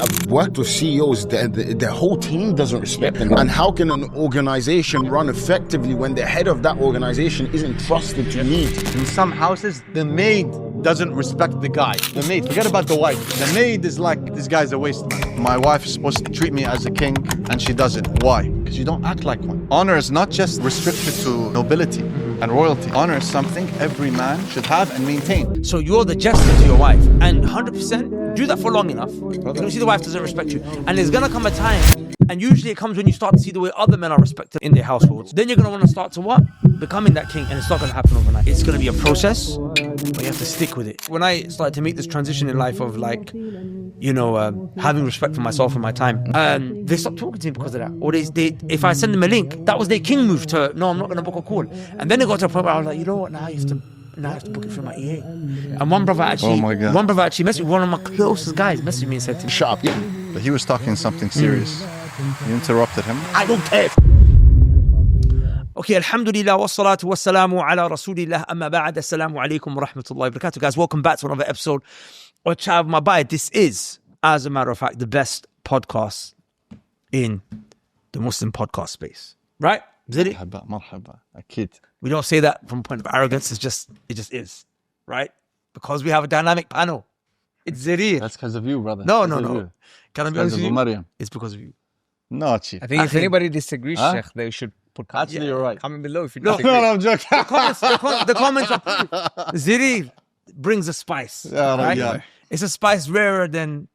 I've worked with CEOs, their whole team doesn't respect them. And how can an organization run effectively when the head of that organization isn't trusted to lead? In some houses, the maid doesn't respect the guy. The maid, forget about the wife. The maid is like, this guy's a waste man. My wife is supposed to treat me as a king, and she doesn't. Why? Because you don't act like one. Honor is not just restricted to nobility and royalty. Honor is something every man should have and maintain. So you're the jester to your wife, and 100% do that for long enough. You're gonna see the wife doesn't respect you, and there's gonna come a time, and usually it comes when you start to see the way other men are respected in their households. Then you're gonna want to start to what? Becoming that king, and it's not gonna happen overnight. It's gonna be a process, but you have to stick with it. When I started to make this transition in life of like, you know, having respect for myself and my time, they stopped talking to me because of that. Or if I send them a link, that was their king move to, no, I'm not gonna book a call. And then it got to a point where I was like, you know what, now I have to book it through my EA. And one brother actually messaged me, one of my closest guys messaged me and said to me, shut up, yeah. But he was talking something serious. You interrupted him. I don't care. Okay, alhamdulillah, wassalatu wassalamu ala rasulillah, amma ba'd, assalamu alaikum wa rahmatullahi wa barakatuh. Guys, welcome back to another episode of Chat with My Bye. This is, as a matter of fact, the best podcast in the Muslim podcast space. Right? Zarir? Marhaba, akid. We don't say that from a point of arrogance, it just is. Right? Because we have a dynamic panel. It's Zarir. That's because of you, brother. No. Can I be honest with you? Maryam. It's because of you. No, Chief. I think if anybody disagrees, Sheikh, they should put Actually, you're right. comment below if you No, disagree. I'm joking. The comments are Zarir brings a spice. Right? Yeah. It's a spice rarer than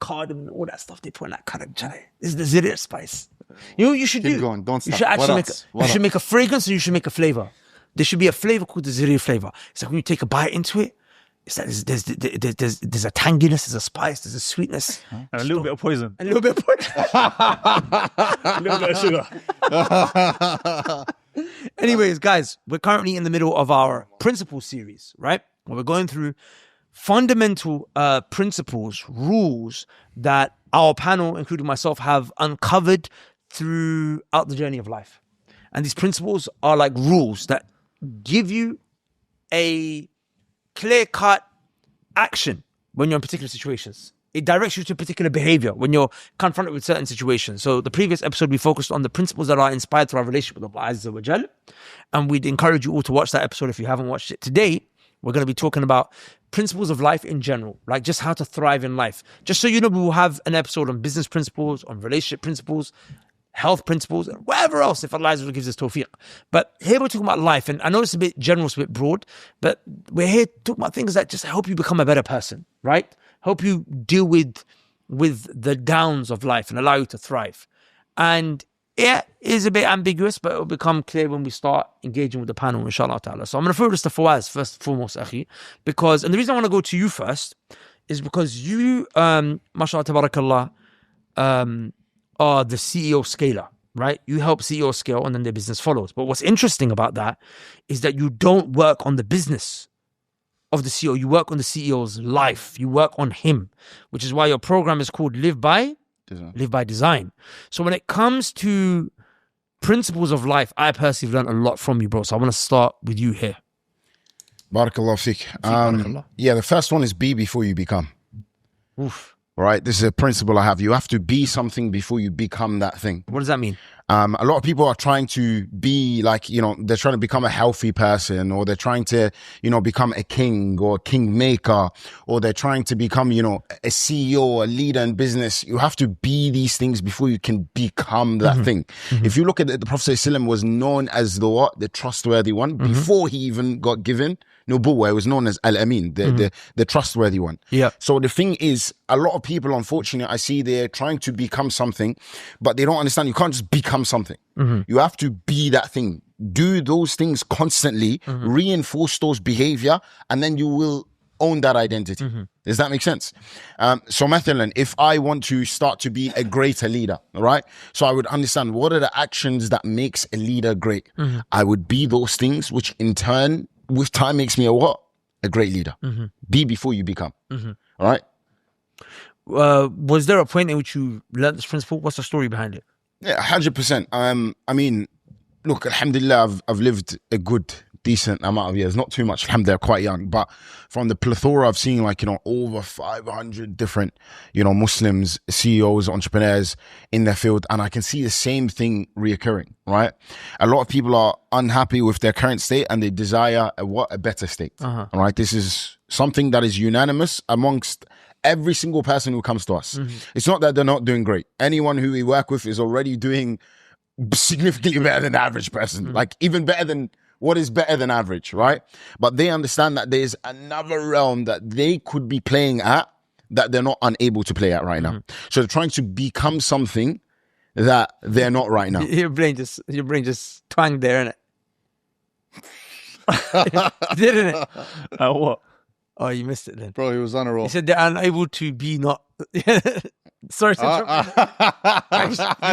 cardamom and all that stuff they put in that current chai. This is the Zarir spice. You know what you should Keep do? going. Don't You stop. should actually What else? make a fragrance, and you should make a flavor. There should be a flavor called the Zarir flavor. It's like when you take a bite into it, it's like there's a tanginess, there's a spice, there's a sweetness, And a little bit of poison. a little bit of punch. A little bit of sugar. Anyways, guys, we're currently in the middle of our principles series, right? Where we're going through fundamental principles, rules that our panel, including myself, have uncovered throughout the journey of life. And these principles are like rules that give you a clear-cut action when you're in particular situations. It directs you to a particular behavior when you're confronted with certain situations. So the previous episode, we focused on the principles that are inspired through our relationship with Allah Azza wa Jal. And we'd encourage you all to watch that episode if you haven't watched it. Today, we're going to be talking about principles of life in general, like just how to thrive in life. Just so you know, we will have an episode on business principles, on relationship principles, health principles, and whatever else, if Allah gives us tawfiq. But here we're talking about life, and I know it's a bit general, it's a bit broad, but we're here talking about things that just help you become a better person, right? Help you deal with the downs of life and allow you to thrive. And it is a bit ambiguous, but it'll become clear when we start engaging with the panel, inshallah ta'ala. So I'm going to throw this to Fawaz first and foremost, akhi, because, and the reason I want to go to you first is because you, mashallah tabarakallah, are the CEO scaler, right? You help CEO scale and then their business follows. But what's interesting about that is that you don't work on the business of the CEO. You work on the CEO's life. You work on him, which is why your program is called Live by Design. So when it comes to principles of life, I personally learned a lot from you, bro. So I want to start with you here. Barakallah fiqh. Yeah, the first one is be before you become. Oof. Right? This is a principle I have. You have to be something before you become that thing. What does that mean? A lot of people are trying to be like, you know, they're trying to become a healthy person, or they're trying to, you know, become a king or a kingmaker, or they're trying to become, you know, a CEO or a leader in business. You have to be these things before you can become that thing. If you look at it, the Prophet ﷺ was known as the what? The trustworthy one. Before he even got given Nubuwwah, it was known as Amin, the trustworthy one. Yeah. So the thing is, a lot of people, unfortunately, I see they're trying to become something, but they don't understand you can't just become something. You have to be that thing. Do those things constantly, reinforce those behavior, and then you will own that identity. Does that make sense? So mathalan, if I want to start to be a greater leader, all right? So I would understand what are the actions that makes a leader great. I would be those things, which in turn, with time, makes me a what? A great leader. Be before you become. All right? Was there a point in which you learned this principle? What's the story behind it? Yeah, 100%. I mean, look, alhamdulillah, I've lived a good decent amount of years, not too much. They're quite young, but from the plethora of seeing like, over 500 different, Muslims, CEOs, entrepreneurs in their field. And I can see the same thing reoccurring, right? A lot of people are unhappy with their current state and they desire a better state, right? This is something that is unanimous amongst every single person who comes to us. It's not that they're not doing great. Anyone who we work with is already doing significantly better than the average person, like even better than what is better than average, right? But they understand that there's another realm that they could be playing at that they're not unable to play at right now. So they're trying to become something that they're not right now. Your brain just twanged there, innit? Didn't it? What? Oh, you missed it then. Bro, he was on a roll. He said they're unable to be not. Sorry, you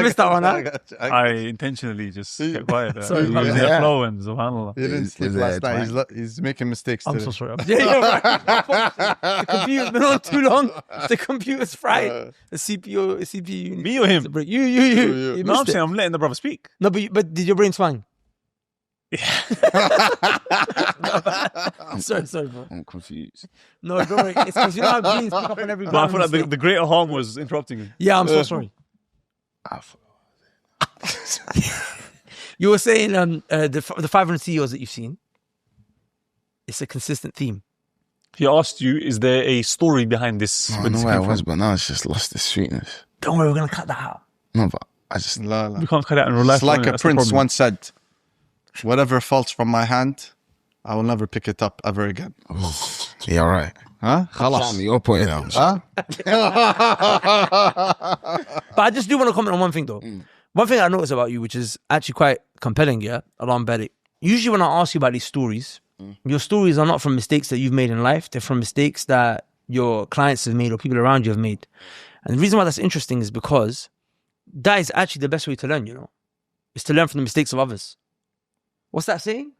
missed that one, huh? I intentionally just kept quiet. Sorry, He was in a flow and subhanAllah. He didn't sleep last night. He's making mistakes I'm today. so sorry. Yeah, you're right. The computer's been on too long. The computer's fried. The CPU. Me or him? You No, I'm missed saying it. I'm letting the brother speak. No, but did your brain swang? Sorry, bro. I'm confused. No, don't worry. It's because how brains pick up on every But I feel like mistake. the greater harm was interrupting him. Yeah, I'm so sorry. You were saying the 500 CEOs that you've seen, it's a consistent theme. He asked you, is there a story behind this? I where know this where I came was, from? but now it's just lost the sweetness. Don't worry, we're going to cut that out. No, but I just... La, la. We can't cut that in real life. It's like innit? a That's the prince problem. once said, whatever falls from my hand, I will never pick it up ever again. Yeah, all right. Huh? Tell Khalas. me your point now. Huh? But I just do want to comment on one thing though. One thing I noticed about you, which is actually quite compelling, yeah, Alam Barik. Usually when I ask you about these stories, your stories are not from mistakes that you've made in life. They're from mistakes that your clients have made or people around you have made. And the reason why that's interesting is because that is actually the best way to learn, is to learn from the mistakes of others. What's that saying?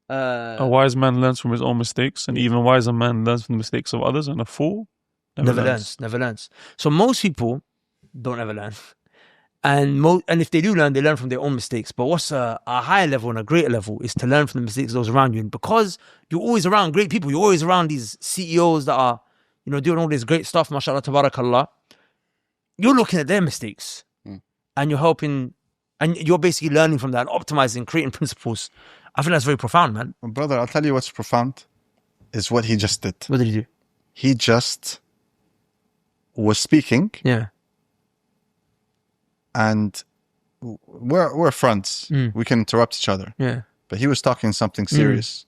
A wise man learns from his own mistakes, and even wiser man learns from the mistakes of others, and a fool never learns. So most people don't ever learn. And if they do learn, they learn from their own mistakes. But what's a higher level and a greater level is to learn from the mistakes of those around you. And because you're always around great people, you're always around these CEOs that are, doing all this great stuff, mashallah, tabarakallah, you're looking at their mistakes and you're helping, and you're basically learning from that and optimizing, creating principles. I think that's very profound, man. Brother, I'll tell you what's profound is what he just did. What did you do? He just was speaking, Yeah. and we're friends. We can interrupt each other. Yeah. But he was talking something serious.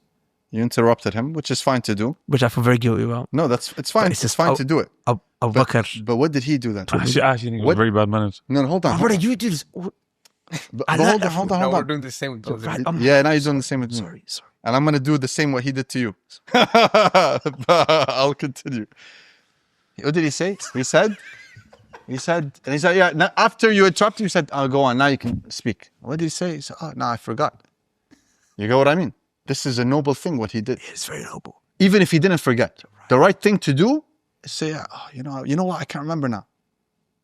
You interrupted him, which is fine to do. Which I feel very guilty about. No, it's fine. it's It's fine to do it. Abu Bakr. But what did he do then? I actually think it was What? very bad manners. No, hold on. Oh, brother, you do this. But I hold like on. that. Now we're doing the same with each other. Right, Yeah, now you're doing the same with me. Sorry. And I'm going to do the same what he did to you. I'll continue. What did he say? He said, yeah, now, after you interrupted, you said, oh, go on, now you can speak. What did he say? He said, oh, no, I forgot. You get what I mean? This is a noble thing, what he did. It's very noble. Even if he didn't forget. The right thing to do is say, oh, you know what, I can't remember now.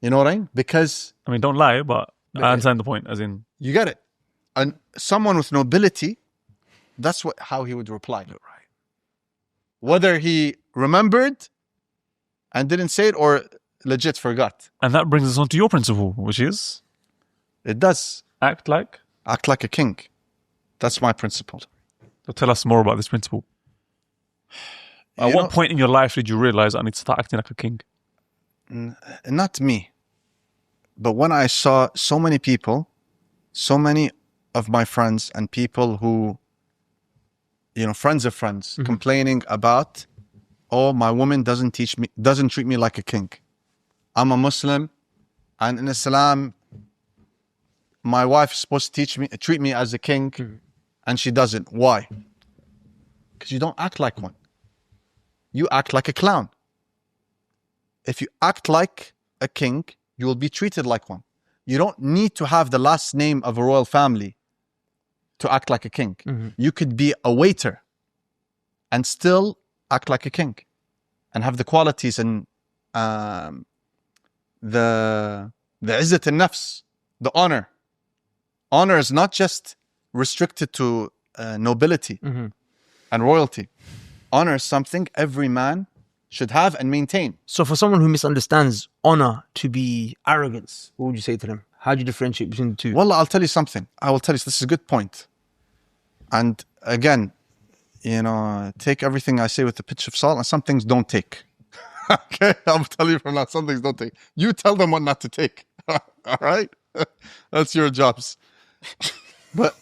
You know what I mean? Because I mean, don't lie, but I understand the point. As in, you get it. And someone with nobility, that's how he would reply. Right. Whether he remembered and didn't say it or legit forgot. and that brings us on to your principle, which is It does. act like. Act like a king. That's my principle. So tell us more about this principle. At what point in your life did you realize I need to start acting like a king? Not me. But when I saw so many people, so many of my friends and people who, friends of friends, complaining about, oh, my woman doesn't treat me like a king. I'm a Muslim, and in Islam, my wife is supposed to treat me as a king, and she doesn't. Why? Because you don't act like one. You act like a clown. If you act like a king, you will be treated like one. You don't need to have the last name of a royal family to act like a king. You could be a waiter and still act like a king and have the qualities and the izzat al-nafs, the honor. Honor is not just restricted to nobility and royalty. Honor is something every man should have and maintain. So for someone who misunderstands honor to be arrogance, what would you say to them? How do you differentiate between the two? Wallah, I'll tell you something. I will tell you, this is a good point. And again, you know, take everything I say with a pinch of salt, and some things don't take. Okay, I'll tell you from now, some things don't take. You tell them what not to take. All right? That's your jobs. But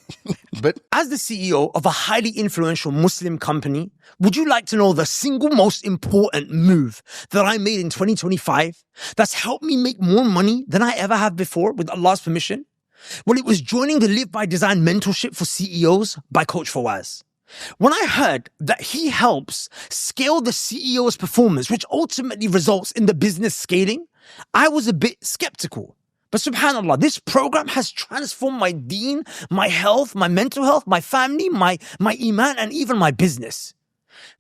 as the CEO of a highly influential Muslim company, would you like to know the single most important move that I made in 2025 that's helped me make more money than I ever have before with Allah's permission? Well, it was joining the Live by Design mentorship for CEOs by Coach Fawaz. When I heard that he helps scale the CEO's performance, which ultimately results in the business scaling, I was a bit skeptical. But subhanAllah, this program has transformed my deen, my health, my mental health, my family, my iman, and even my business.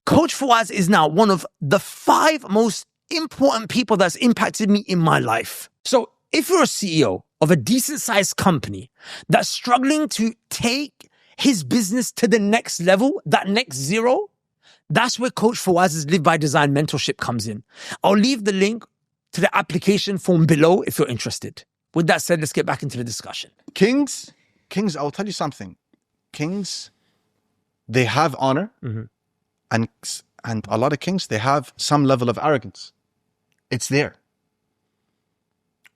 Coach Fawaz is now one of the 5 most important people that's impacted me in my life. So if you're a CEO of a decent sized company that's struggling to take his business to the next level, that next zero, that's where Coach Fawaz's Live by Design mentorship comes in. I'll leave the link to the application form below if you're interested. With that said, let's get back into the discussion. Kings, I'll tell you something. Kings, they have honor, and a lot of kings, they have some level of arrogance. It's there.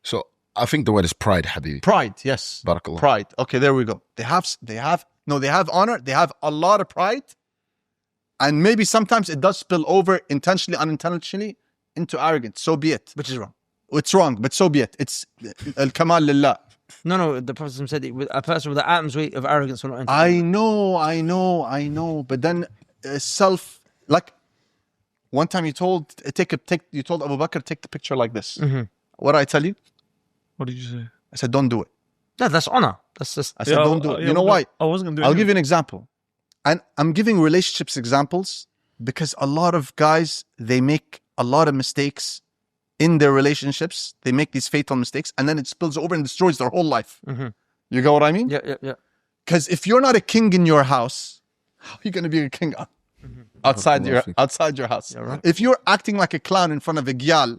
So I think the word is pride, Habibi. Pride, yes. Barakallah. Pride. Okay, there we go. They have honor, they have a lot of pride, and maybe sometimes it does spill over intentionally, unintentionally into arrogance. So be it. Which is wrong. It's wrong, but so be it. It's al-kamal lillah. No, the Prophet said a person with an atom's weight of arrogance will not enter. I know. But then like one time you told Abu Bakr, take the picture like this. What did I tell you? What did you say? I said, don't do it. No, that's honor. That's just. I said, don't do it. You know why? I wasn't going to do it. I'll give you an example. And I'm giving relationships examples because a lot of guys, they make a lot of mistakes in their relationships. They make these fatal mistakes and then it spills over and destroys their whole life. You get what I mean? Yeah. Because if you're not a king in your house, how are you going to be a king outside your house? Yeah, right. If you're acting like a clown in front of a gyal,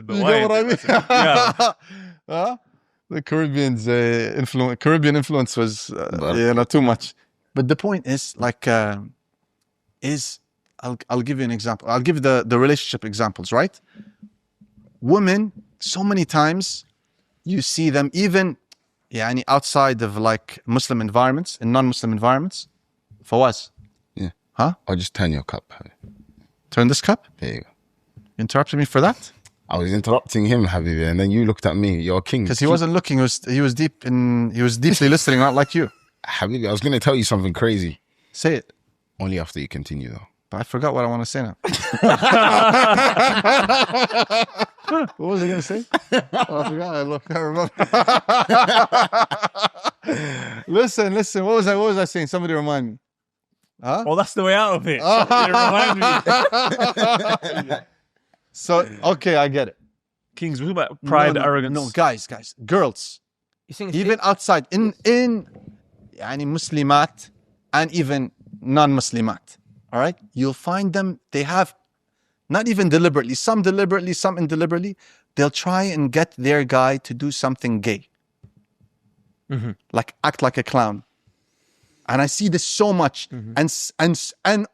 you know what I mean? Yeah. The Caribbean influence was not too much. But the point is I'll give you an example. I'll give the relationship examples, right? Women, so many times you see them even outside of like Muslim environments, in non-Muslim environments. Fawaz. Yeah. Huh? I'll just turn your cup. Turn this cup? There you go. You interrupted me for that? I was interrupting him, Habibi, and then you looked at me. You're a king. Because he wasn't looking. He was deeply listening, not like you. Habibi, I was going to tell you something crazy. Say it. Only after you continue, though. But I forgot what I want to say now. What was I going to say? Oh, I forgot. I remember. Listen. What was I saying? Somebody remind me. Huh? Well, that's the way out of it. It reminds me. So, okay, I get it. Kings, we're talking about pride, No, arrogance. No, guys, girls, You think it's even outside, in Muslimat and even non-Muslimat, all right? You'll find them, they have, not even deliberately, some indeliberately, they'll try and get their guy to do something gay. Like act like a clown. And I see this so much. And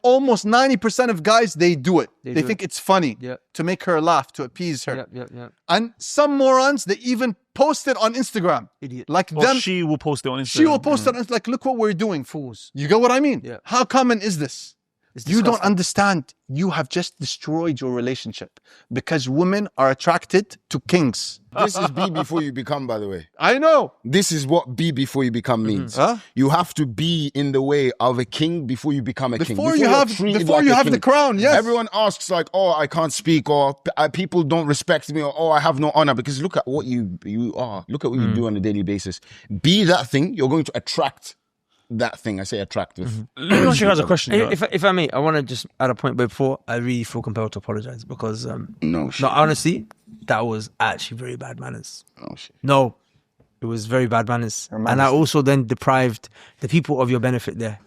almost 90% of guys, they do it. They think it's funny to make her laugh, to appease her. Yeah. And some morons, they even post it on Instagram. Idiot. Like Or them. she will post it on Instagram. She will post it and it's like, look what we're doing. Fools. You get what I mean? Yeah. How common is this? It's You don't disgusting. understand. You have just destroyed your relationship because women are attracted to kings. This is be before you become, by the way. I know. This is what be before you become means. Huh? You have to be in the way of a king before you become a king. Before you you're have treated like a the king. crown, yes. Everyone asks like, oh, I can't speak, or people don't respect me, or oh, I have no honor. Because look at what you are. Look at what you do on a daily basis. Be that thing. You're going to attract that thing. I say attract with. Let me ask you guys a question. If I may, I want to just add a point before I really feel compelled to apologize because No shit. no, honestly, that was actually very bad manners. Oh shit. No, It was very bad manners. Your And I manners. also then deprived the people of your benefit there.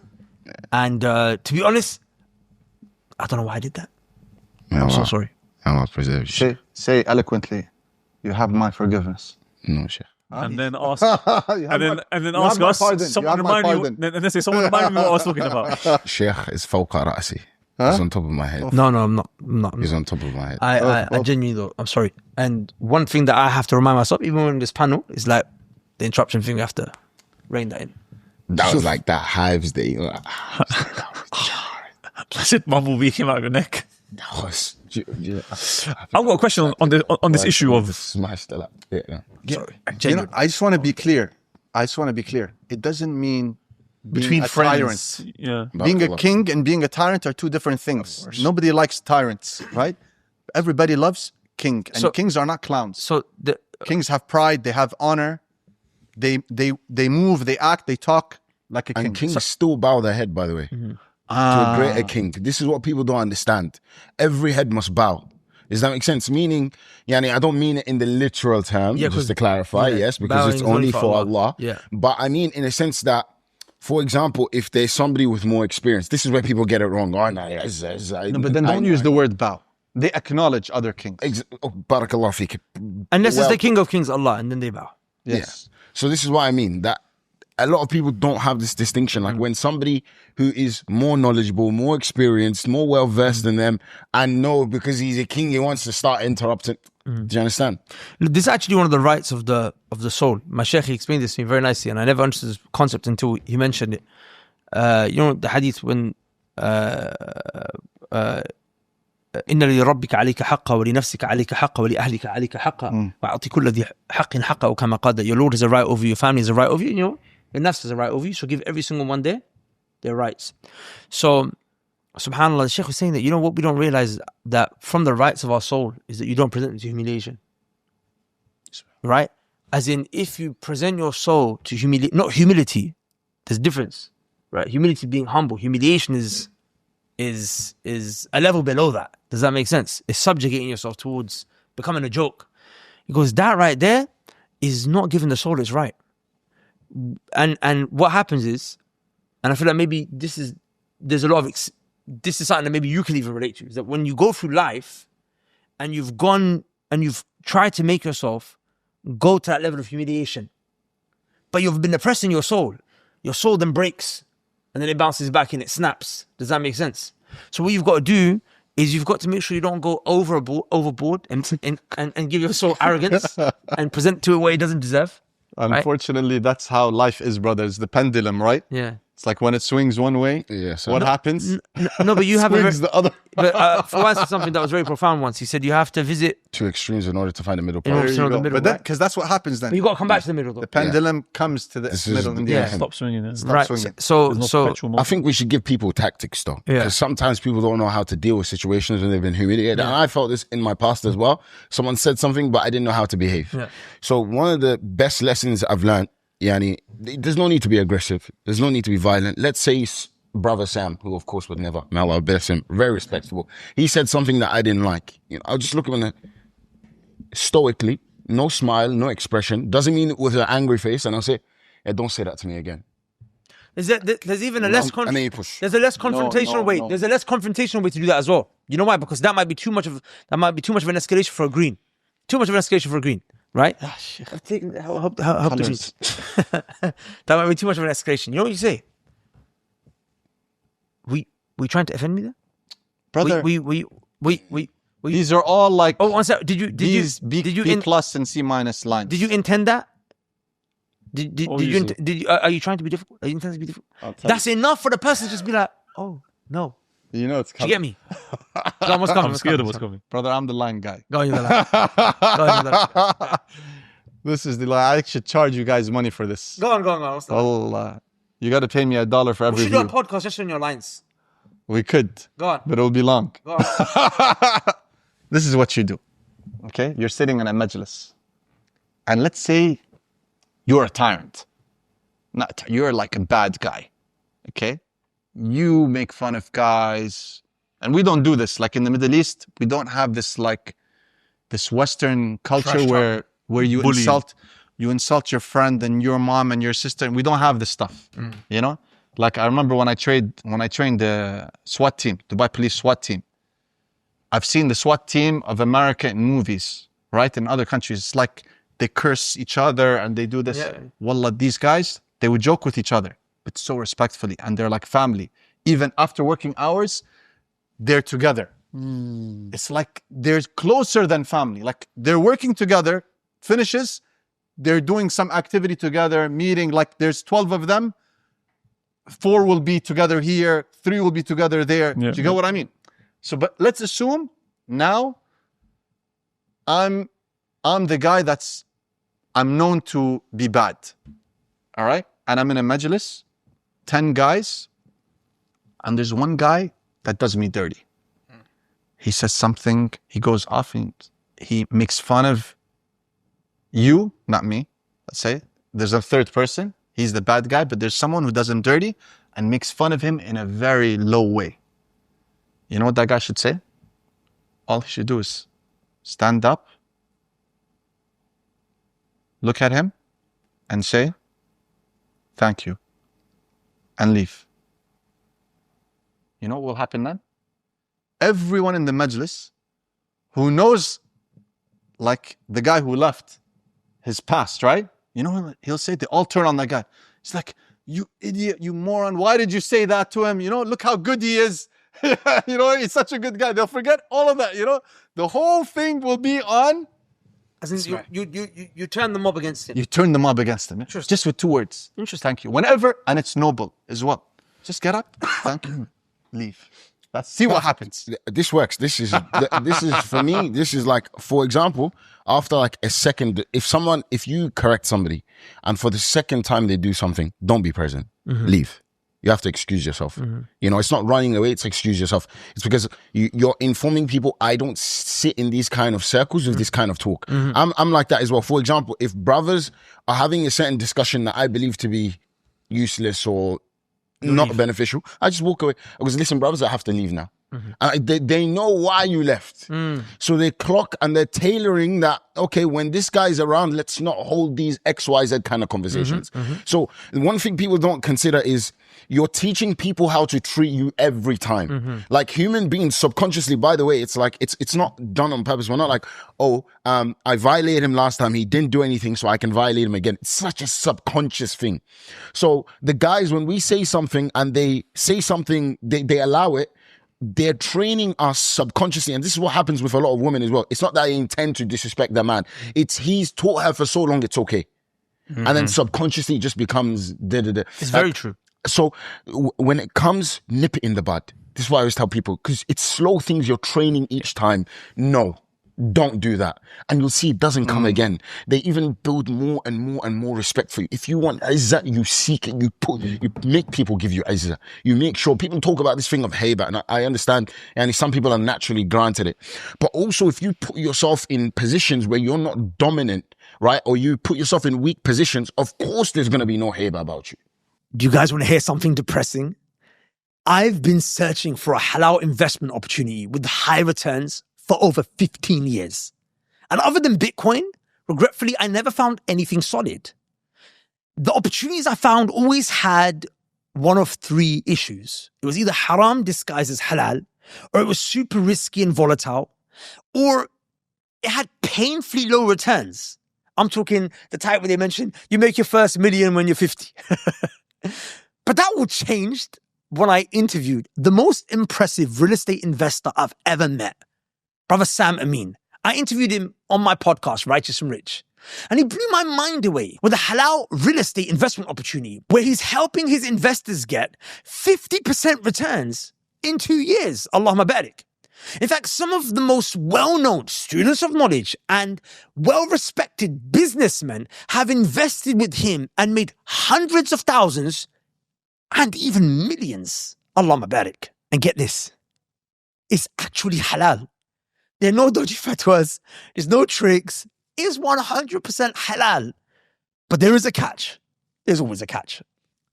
And to be honest, I don't know why I did that. I'm so sorry. Allah preserve you. Say eloquently, you have my forgiveness. No, Sheikh. And then ask, You have and then you have ask my us. pardon. You Someone have my remind me. pardon. And then say, someone remind me what I was talking about. Sheikh is فوق رأسي. It's on top of my head. No, I'm not. I'm not. He's on top of my head. I genuinely though, I'm sorry. And one thing that I have to remind myself, even when this panel, is like the interruption thing. We have to rein that in. That was like that hives day. That's it. Bumblebee came out of your neck. That was. I've got a question on this issue of. Smashed it up. Yeah. Sorry. You know, I just want to be clear. It doesn't mean being Between a friends, tyrant. yeah. Being a king and being a tyrant are two different things. Nobody likes tyrants, right? Everybody loves king, and So- kings are not clowns. So Kings have pride, they have honor, they move, they act, they talk like a king. And kings still bow their head, by the way, to a greater king. This is what people don't understand. Every head must bow. Does that make sense? Meaning, yani, I don't mean it in the literal term, Yeah, just to clarify, yes, because bowing it's is only for Allah. Yeah. But I mean in a sense that, for example, if there's somebody with more experience, this is where people get it wrong. Oh, no, No, but then don't use the word bow. They acknowledge other kings. Barakallah feek. unless it's the king of kings, Allah, and then they bow. Yes. So this is what I mean, that a lot of people don't have this distinction. Like when somebody who is more knowledgeable, more experienced, more well-versed than them, and know because he's a king, he wants to start interrupting. Do you understand? Look, this is actually one of the rights of the soul. My sheikh, he explained this to me very nicely, and I never understood this concept until he mentioned it. You know the hadith when إن لربك عليك حقا ولنفسك عليك حقا ولأهلك عليك حقا وأعطي كل ذي حق حقه كما قال, that your Lord has a right over you, your family has a right over you, you know, your nafs has a right over you, so give every single one their rights. So subhanAllah, the Shaykh was saying that, you know what we don't realize, that from the rights of our soul is that you don't present it to humiliation. Right? As in, if you present your soul to not humility, there's a difference. Right? Humility being humble, humiliation is a level below that. Does that make sense? It's subjugating yourself towards becoming a joke. Because that right there is not giving the soul its right. And what happens is, and I feel like maybe there's a lot of this is something that maybe you can even relate to, is that when you go through life and you've gone and you've tried to make yourself go to that level of humiliation, but you've been oppressing your soul then breaks and then it bounces back and it snaps. Does that make sense? So what you've got to do is you've got to make sure you don't go overboard and give your soul arrogance and present to it what it doesn't deserve. Unfortunately, that's how life is, brothers. The pendulum, right? Yeah. It's like when it swings one way, so what happens? No, but you have a Swings the other. But Fawaz said something that was very profound once. He said you have to visit two extremes in order to find the middle in order part. to know the middle. But then, Right? because that's what happens then. But you got to come back to the middle, though. The pendulum comes to the This is middle in the the end. end. Stop swinging it. Stop Right. swinging. So There's no perpetual I motion. think we should give people tactics though. Yeah. Because sometimes people don't know how to deal with situations when they've been humiliated. And I felt this in my past as well. Someone said something, but I didn't know how to behave. Yeah. So one of the best lessons I've learned, yani, there's no need to be aggressive. There's no need to be violent. Let's say brother Sam, who of course would never, may Allah bless him, very respectable. He said something that I didn't like. You know, I'll just look at him stoically, no smile, no expression. Doesn't mean with an angry face. And I'll say, yeah, don't say that to me again. There's even a less And then you push. there's a less confrontational way. no. There's a less confrontational way to do that as well. You know why? Because that might be too much of an escalation for a green. Too much of an escalation for a green, right? Help the Colours. that might be too much of an escalation. You know what you say? We trying to offend me there? Brother, We these are all like Oh, one sec. Did you B plus and C minus lines. did you intend that? Did you are you trying to be difficult? Are you intending to be difficult? That's enough for the person to just be like, oh no. You know it's Do you coming. get me? It's almost coming. I'm scared of what's coming. Brother, I'm the line guy. Go on, you This is the line. I should charge you guys money for this. Go on. What's that? Well, you got to pay me $1 for We every should do a view. podcast just on your lines. We could, Go on. but it'll be long. Go on. This is what you do. Okay? You're sitting in a majlis. And let's say you're a tyrant. You're like a bad guy. Okay? You make fun of guys. And we don't do this. Like in the Middle East, we don't have this like this Western culture Trash talk. where you Bullying. insult. you insult your friend and your mom and your sister, and we don't have this stuff, you know? Like I remember when I trained the SWAT team, Dubai Police SWAT team. I've seen the SWAT team of America in movies, right? In other countries, it's like they curse each other and they do this. Yeah. Wallah, these guys, they would joke with each other, but so respectfully, and they're like family. Even after working hours, they're together. It's like they're closer than family. Like they're working together, finishes, they're doing some activity together, meeting, like there's 12 of them. 4 will be together here, 3 will be together there. Yeah. Do you get what I mean? So, but let's assume now I'm the guy I'm known to be bad. All right? And I'm in a majlis, 10 guys, and there's one guy that does me dirty. He says something, he goes off and he makes fun of you, not me. Let's say there's a third person. He's the bad guy, but there's someone who does him dirty and makes fun of him in a very low way. You know what that guy should say? All he should do is stand up, look at him, and say, thank you, and leave. You know what will happen then? Everyone in the majlis who knows, like the guy who left his past, right? You know, he'll say, they all turn on that guy. It's like, you idiot, you moron. Why did you say that to him? You know, look how good he is. You know, he's such a good guy. They'll forget all of that, you know. The whole thing will be on. As in you turn the mob against him. You turn the mob against him. Interesting. Just with 2 words. Interesting. Thank you. Whenever, and it's noble as well. Just get up, thank you, leave. See what happens. This works. This is for me. This is like, for example, after like a second, if you correct somebody and for the second time they do something, don't be present. Leave. You have to excuse yourself. You know, it's not running away. It's excuse yourself. It's because you're informing people. I don't sit in these kind of circles with this kind of talk. I'm like that as well. For example, if brothers are having a certain discussion that I believe to be useless or not beneficial, I just walk away. Because listen, brothers, I have to leave now. They know why you left. So they clock and they're tailoring that, okay, when this guy's around, let's not hold these XYZ kind of conversations. So one thing people don't consider is you're teaching people how to treat you every time. Like human beings subconsciously, by the way, it's like, it's not done on purpose. We're not like, I violated him last time. He didn't do anything, so I can violate him again. It's such a subconscious thing. So the guys, when we say something and they say something, they allow it, they're training us subconsciously. And this is what happens with a lot of women as well. It's not that they intend to disrespect their man. It's he's taught her for so long, it's okay. And then subconsciously it just becomes da-da-da. It's very true. So when it comes, nip it in the bud. This is why I always tell people, because it's slow things you're training each time. No, don't do that. And you'll see it doesn't come again. They even build more and more and more respect for you. If you want izzah, you seek it. You make people give you izzah. You make sure people talk about this thing of haiba, and I understand, and some people are naturally granted it. But also if you put yourself in positions where you're not dominant, right? Or you put yourself in weak positions, of course there's going to be no haiba about you. Do you guys want to hear something depressing? I've been searching for a halal investment opportunity with high returns for over 15 years. And other than Bitcoin, regretfully, I never found anything solid. The opportunities I found always had one of 3 issues. It was either haram disguised as halal, or it was super risky and volatile, or it had painfully low returns. I'm talking the type where they mention you make your first million when you're 50. But that all changed when I interviewed the most impressive real estate investor I've ever met, Brother Sam Amin. I interviewed him on my podcast, Righteous and Rich. And he blew my mind away with a halal real estate investment opportunity where he's helping his investors get 50% returns in 2 years. Allahumma barik. In fact, some of the most well-known students of knowledge and well-respected businessmen have invested with him and made hundreds of thousands and even millions. Allahumma barik. And get this, it's actually halal. There are no dodgy fatwas. There's no tricks. It's 100% halal. But there is a catch. There's always a catch.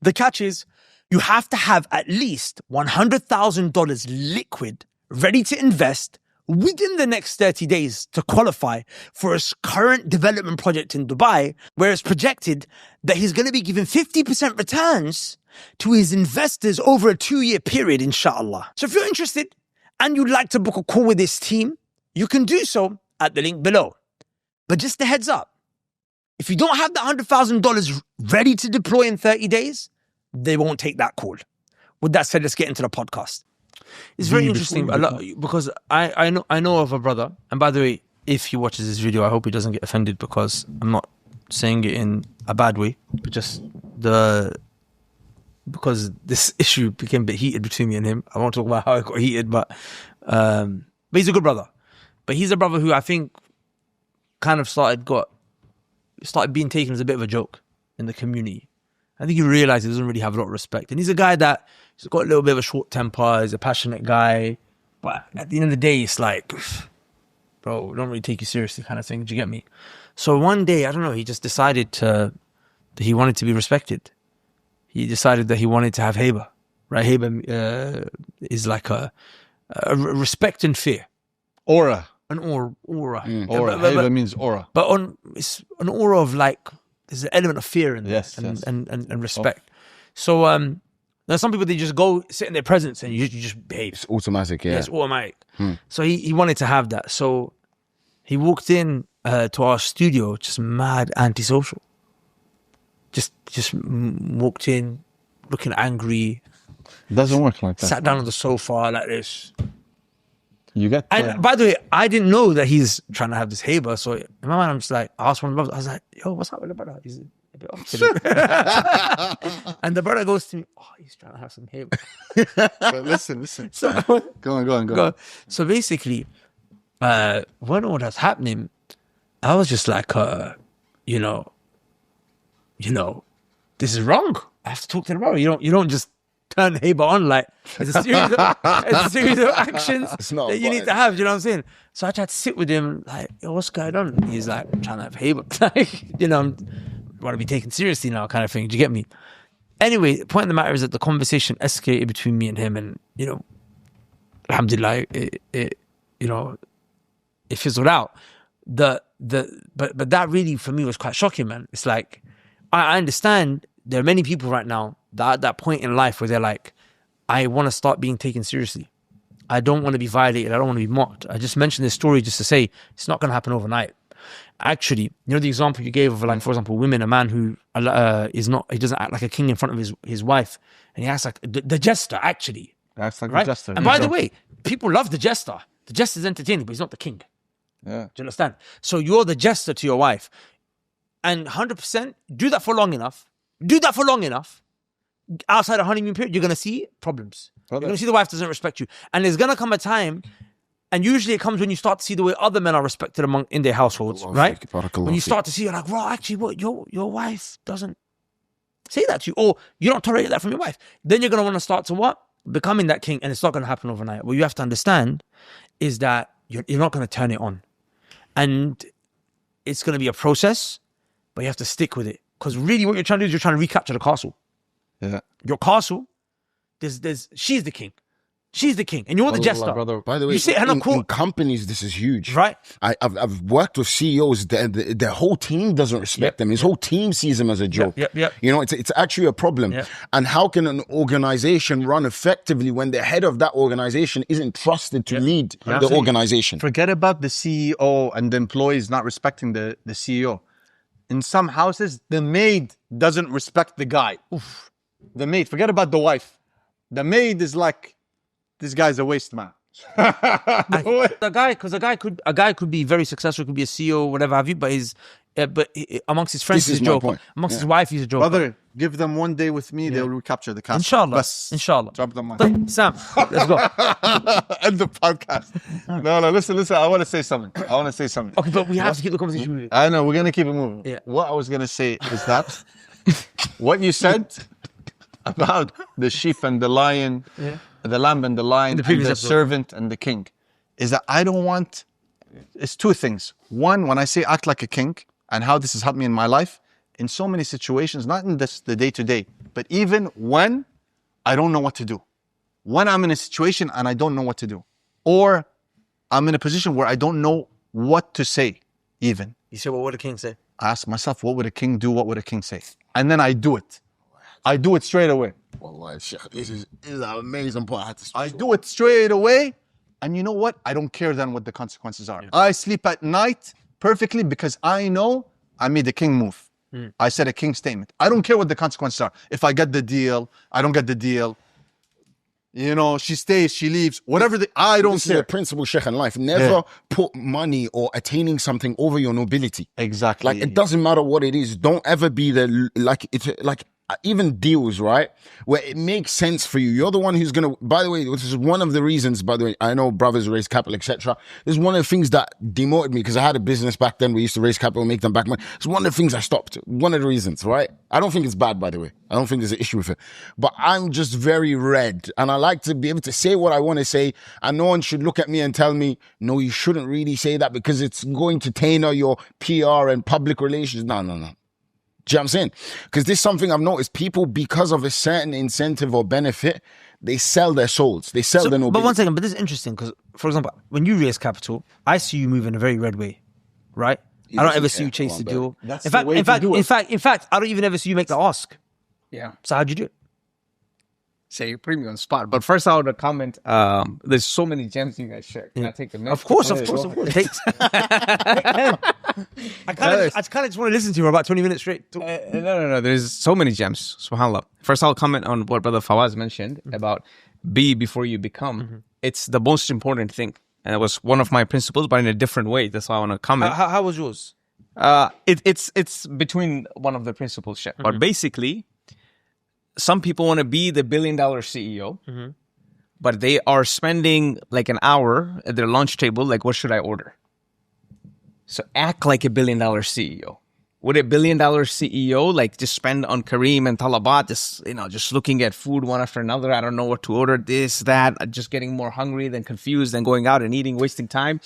The catch is you have to have at least $100,000 liquid ready to invest within the next 30 days to qualify for his current development project in Dubai, where it's projected that he's going to be giving 50% returns to his investors over a 2-year period, inshallah. So if you're interested and you'd like to book a call with this team, you can do so at the link below. But just a heads up, if you don't have the $100,000 ready to deploy in 30 days, they won't take that call. With that said, let's get into the podcast. It's very interesting because I know of a brother, and by the way, if he watches this video, I hope he doesn't get offended because I'm not saying it in a bad way, but just because this issue became a bit heated between me and him. I won't talk about how it got heated, but he's a good brother. But he's a brother who I think kind of started being taken as a bit of a joke in the community. I think he realized he doesn't really have a lot of respect. And he's a guy that he's got a little bit of a short temper. He's a passionate guy. But at the end of the day, it's like, bro, we don't really take you seriously kind of thing. Do you get me? So one day, I don't know, he just decided that he wanted to be respected. He decided that he wanted to have haiba. Right? Haiba is like a respect and fear. Aura. An aura. Aura. Haiba means aura. But it's an aura of like, there's an element of fear in there and respect. So now some people, they just go sit in their presence and you just behave. It's automatic, yeah. It's automatic. So he wanted to have that. So he walked in to our studio, just mad antisocial. Just walked in, looking angry. Doesn't work like that. Sat down on the sofa like this. You get and by the way, I didn't know that he's trying to have this haiba. So in my mind, I'm just like, I asked one of the brothers, I was like, yo, what's up with the brother? He's a bit off today. And the brother goes to me, oh, he's trying to have some haiba. But listen. So, go on. So basically, when all that's happening, I was just like, you know, this is wrong. I have to talk to the brother. You don't just turn haiba on like it's a series of actions that you need to have. Do you know what I'm saying? So I tried to sit with him like, yo, what's going on? And he's like, I'm trying to have haiba. Like, you know, I want to be taken seriously now kind of thing. Do you get me? Anyway, the point of the matter is that the conversation escalated between me and him, and, you know, alhamdulillah, it fizzled out. But that really for me was quite shocking, man. It's like, I understand there are many people right now that at that point in life where they're like, I want to start being taken seriously. I don't want to be violated. I don't want to be mocked. I just mentioned this story just to say it's not going to happen overnight. Actually, you know the example you gave of, like, for example, women, a man who he doesn't act like a king in front of his wife, and he acts like the jester, actually. Acts like right? the jester. And by the way, people love the jester. The jester's entertaining, but he's not the king. Yeah. Do you understand? So you're the jester to your wife. And 100%, do that for long enough. Outside a honeymoon period, you're going to see problems. You're going to see the wife doesn't respect you. And there's going to come a time, and usually it comes when you start to see the way other men are respected in their households, right? When you start to see, you're like, well, actually, what, your wife doesn't say that to you, or you don't tolerate that from your wife. Then you're going to want to start to what? Becoming that king, and it's not going to happen overnight. What you have to understand is that you're not going to turn it on. And it's going to be a process, but you have to stick with it. Because really what you're trying to do is you're trying to recapture the castle. Yeah. Your castle, she's the king. She's the king. And you're the jester. Brother. By the way, in companies, this is huge. Right. I've worked with CEOs, their whole team doesn't respect them. His whole team sees him as a joke. Yep. You know, it's actually a problem. Yep. And how can an organization run effectively when the head of that organization isn't trusted to lead the organization? Forget about the CEO and the employees not respecting the CEO. In some houses, the maid doesn't respect the guy. Oof. The maid, forget about the wife. The maid is like, this guy's a waste man. A guy could be very successful, could be a CEO, whatever have you, but amongst his friends, he's a joker. Amongst his wife, he's a joker. Brother, give them one day with me, they'll recapture the castle. Inshallah. Drop the mic. Sam, let's go. End the podcast. No, listen. I want to say something. Okay, but we have to keep the conversation moving. I know, we're going to keep it moving. Yeah. What I was going to say is that what you said about the sheep and the lion, the lamb and the lion, and the servant and the king, is that I don't want, it's two things. One, when I say act like a king and how this has helped me in my life, in so many situations, not in this, the day-to-day, but even when I don't know what to do. When I'm in a situation and I don't know what to do. Or I'm in a position where I don't know what to say even. You say, well, what did the king say? I ask myself, what would a king do? What would a king say? And then I do it. I do it straight away. Wallahi, Sheikh, this is an amazing point. I do it straight away. And you know what? I don't care then what the consequences are. I sleep at night perfectly because I know I made a king move. I said a king statement. I don't care what the consequences are. If I get the deal, I don't get the deal. You know, she stays, she leaves, whatever. I don't This care. is a principle, Sheikh, in life. Never put money or attaining something over your nobility. Exactly. Like, it doesn't matter what it is. Don't ever be even deals, right? Where it makes sense for you. You're the one who's going to, by the way, this is one of the reasons, by the way, I know brothers raise capital, etc. This is one of the things that demoted me because I had a business back then. We used to raise capital, make them back money. It's one of the things I stopped. One of the reasons, right? I don't think it's bad, by the way. I don't think there's an issue with it. But I'm just very red and I like to be able to say what I want to say, and no one should look at me and tell me, no, you shouldn't really say that because it's going to tailor your PR and public relations. No. Do you know what I'm saying? Because this is something I've noticed. People, because of a certain incentive or benefit, they sell their souls. They sell their nobility. But one second, but this is interesting because, for example, when you raise capital, I see you move in a very red way, right? I don't ever see you chase the deal. That's In the way to do it. fact, I don't even ever see you make the ask. Yeah. So how'd you do it? Say you put me on spot. But first I would comment, there's so many gems you guys share. Can I take the next? Of course. Takes- I kind of just want to listen to you for about 20 minutes straight. No. There's so many gems. SubhanAllah. First, I'll comment on what Brother Fawaz mentioned about be before you become. It's the most important thing. And it was one of my principles, but in a different way. That's why I want to comment. How was yours? It's between one of the principles, Sheikh. But basically, some people want to be the $1 billion CEO, but they are spending like an hour at their lunch table, like, what should I order? So act like a $1 billion CEO. Would a $1 billion CEO like just spend on Kareem and Talabat, just looking at food one after another? I don't know what to order, this, that, just getting more hungry than confused, than going out and eating, wasting time.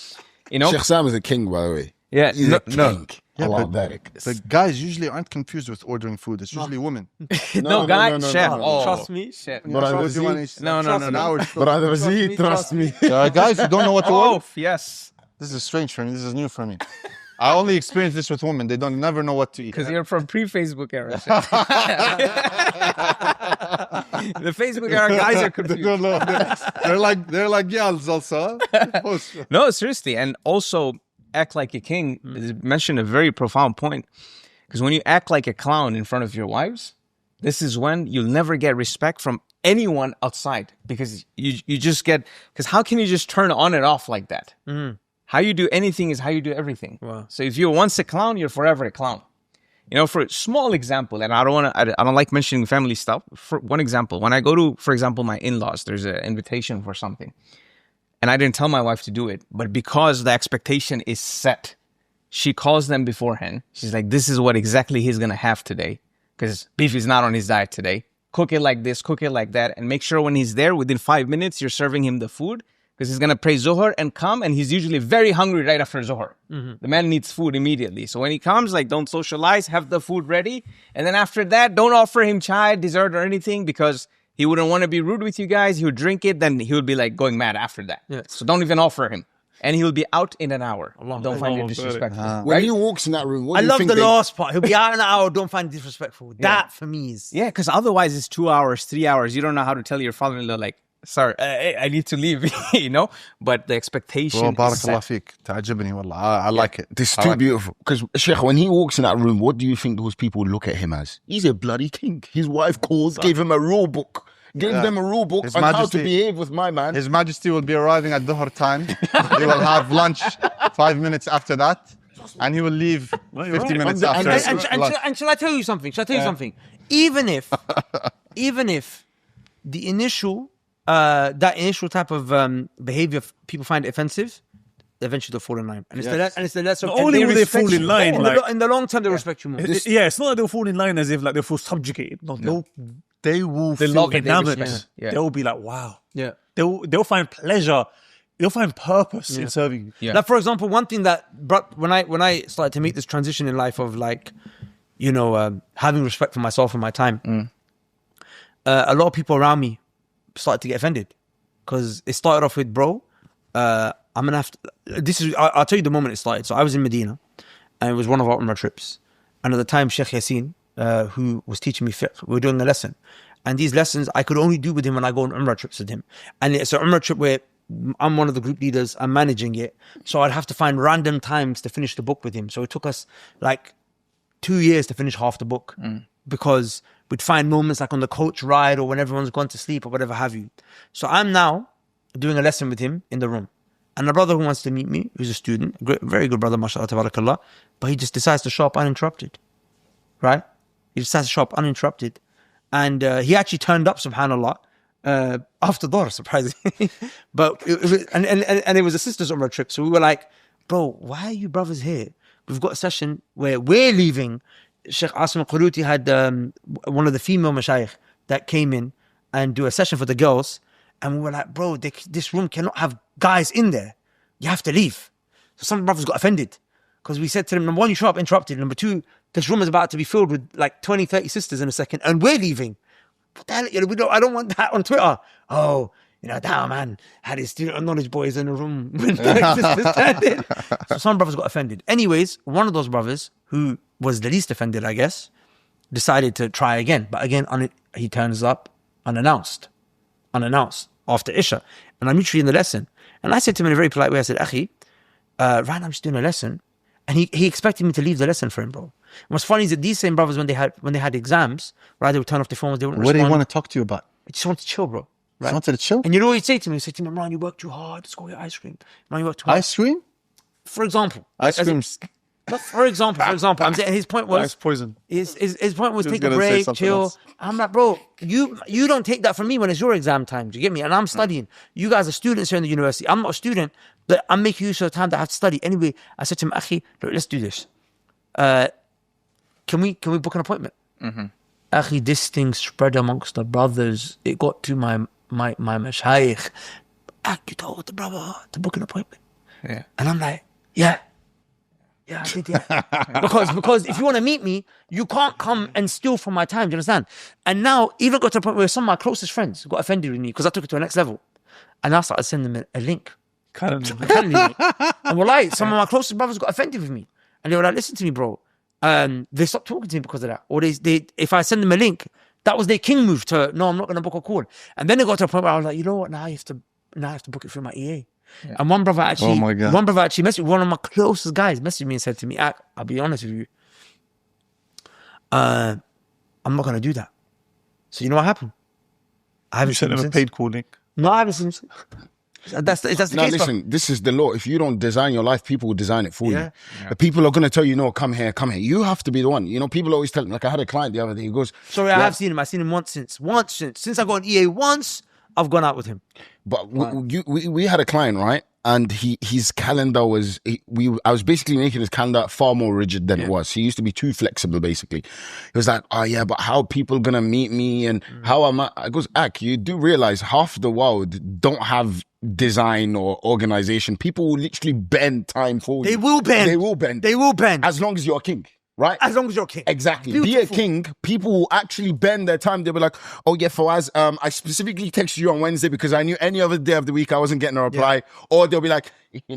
You know, Sheikh Sam is a king, by the way. Yeah, He's a king. The guys usually aren't confused with ordering food. It's usually women. no, Chef. Oh, Trust me. Shit. But I was No. trust me. Guys who don't know what to order. Oh, yes. This is strange for me. This is new for me. I only experience this with women. They never know what to eat. Because you're from pre-Facebook era. The Facebook era guys are They confused. don't know. They're like yells also. No, seriously. And also, act like a king. Mentioned a very profound point. Because when you act like a clown in front of your wives, this is when you'll never get respect from anyone outside. Because you just get... Because how can you just turn on and off like that? How you do anything is how you do everything. Wow. So if you're once a clown, you're forever a clown. You know, for a small example, and I don't like mentioning family stuff. For one example, when I go to, for example, my in-laws, there's an invitation for something. And I didn't tell my wife to do it, but because the expectation is set, she calls them beforehand. She's like, this is what exactly he's going to have today, because beef is not on his diet today. Cook it like this, cook it like that, and make sure when he's there, within 5 minutes, you're serving him the food, because he's going to pray Zohar and come, and he's usually very hungry right after Zohar. The man needs food immediately. So when he comes, like, don't socialize, have the food ready, and then after that, don't offer him chai, dessert, or anything, because he wouldn't want to be rude with you guys. He would drink it, then he would be like going mad after that. Yeah. So don't even offer him. And he'll be out in an hour. Don't find it disrespectful. When he walks in that room, what I do you love think the they- last part. He'll be out in an hour. Don't find it disrespectful. That for me is... Yeah, because otherwise it's 2 hours, 3 hours. You don't know how to tell your father-in-law, like, sorry, I need to leave, you know? But the expectation Bro, is barakallah set. feek. Ta'ajibni wallah. I like it. This is too beautiful. Because, Sheikh, when he walks in that room, what do you think those people look at him as? He's a bloody king. His wife gave him a rule book. Gave them a rule book His on how to Majesty- behave with my man. His Majesty will be arriving at Dhuhr time. He will have lunch 5 minutes after that. And he will leave 50 minutes after lunch. And shall I tell you something? Even if the initial type of behavior people find offensive, eventually they'll fall in line. And it's the lesser. Not only will they fall in line, in the long term, they respect you more. It's not that they'll fall in line as if like they'll feel subjugated. No, They will they feel love it, they enamored. respect. Yeah. They'll be like, wow. Yeah. They'll find pleasure. They'll find purpose in serving you. Yeah. Like, for example, one thing that when I started to make this transition in life of like, you know, having respect for myself and my time, a lot of people around me started to get offended because it started off with, bro, I'm gonna have to. I'll tell you the moment it started. So I was in Medina, and it was one of our Umrah trips. And at the time, Sheikh Yassin, who was teaching me fiqh, we were doing a lesson. And these lessons I could only do with him when I go on Umrah trips with him. And it's an Umrah trip where I'm one of the group leaders, I'm managing it. So I'd have to find random times to finish the book with him. So it took us like 2 years to finish half the book because we'd find moments like on the coach ride or when everyone's gone to sleep or whatever have you. So I'm now doing a lesson with him in the room. And a brother who wants to meet me, who's a student, very good brother, mashallah, tabarakallah, but he just decides to show up uninterrupted, right? He decides to show up uninterrupted. And he actually turned up, subhanAllah, after Dhuhr, surprisingly. But it was a sisters Umrah trip. So we were like, bro, why are you brothers here? We've got a session where we're leaving. Sheikh Asim al-Quruti had one of the female mashayikh that came in and do a session for the girls. And we were like, bro, this room cannot have guys in there. You have to leave. So some brothers got offended because we said to them, number one, you show up interrupted. Number two, this room is about to be filled with like 20, 30 sisters in a second and we're leaving. What the hell? I don't want that on Twitter. Oh, that man had his student knowledge boys in a room when the sisters turned in. So some brothers got offended. Anyways, one of those brothers, who was the least offended, I guess, decided to try again. But again, he turns up unannounced after Isha. And I'm literally in the lesson. And I said to him in a very polite way, I said, Akhi, right now I'm just doing a lesson. And he expected me to leave the lesson for him, bro. And what's funny is that these same brothers, when they had exams, right, they would turn off their phones, they wouldn't What respond. do you want to talk to you about? I just want to chill, bro. Right? You wanted to chill? And you know what he'd say to me? He'd say to me, Imran, you work too hard. Let's go get ice cream. Imran, you work too hard. Ice cream? For example. Ice cream's... For example, I'm saying his point was... Ice poison. His point was take a gonna say break, something chill. else. I'm like, bro, you don't take that from me when it's your exam time. Do you get me? And I'm studying. You guys are students here in the university. I'm not a student, but I'm making use of the time that I have to study. Anyway, I said to him, Akhi, look, let's do this. Can we book an appointment? Akhi, this thing spread amongst the brothers. It got to my mashayikh. You told the brother to book an appointment. Yeah. And I'm like, yeah, I did, yeah. because if you want to meet me, you can't come and steal from my time. Do you understand? And now, even got to a point where some of my closest friends got offended with me because I took it to the next level. And I started sending them a link. And we're like, some of my closest brothers got offended with me. And they were like, listen to me, bro. They stopped talking to me because of that. Or they if I send them a link, that was their king move to, no, I'm not going to book a call. And then it got to a point where I was like, you know what? Now I have to book it through my EA. Yeah. And one brother actually messaged, one of my closest guys messaged me and said to me, I'll be honest with you, I'm not going to do that. So you know what happened? I haven't sent him a paid call link. No, I haven't seen him. That's the case. Listen, this is the law. If you don't design your life, people will design it for you. The people are going to tell you, no, come here. You have to be the one. People always tell me, like I had a client the other day, he goes... Sorry, I have seen him. I've seen him once since I got an EA once, I've gone out with him. But we had a client, right? And his calendar was... I was basically making his calendar far more rigid than it was. He used to be too flexible, basically. He was like, oh yeah, but how are people going to meet me? And how am I... I goes, you do realize half the world don't have design or organization. People will literally bend time for you. They will bend. They will bend. As long as you're a king. Right? As long as you're a king. Exactly. Beautiful. Be a king, people will actually bend their time. They'll be like, oh yeah, Fawaz, I specifically texted you on Wednesday because I knew any other day of the week I wasn't getting a reply. Yeah. Or they'll be like,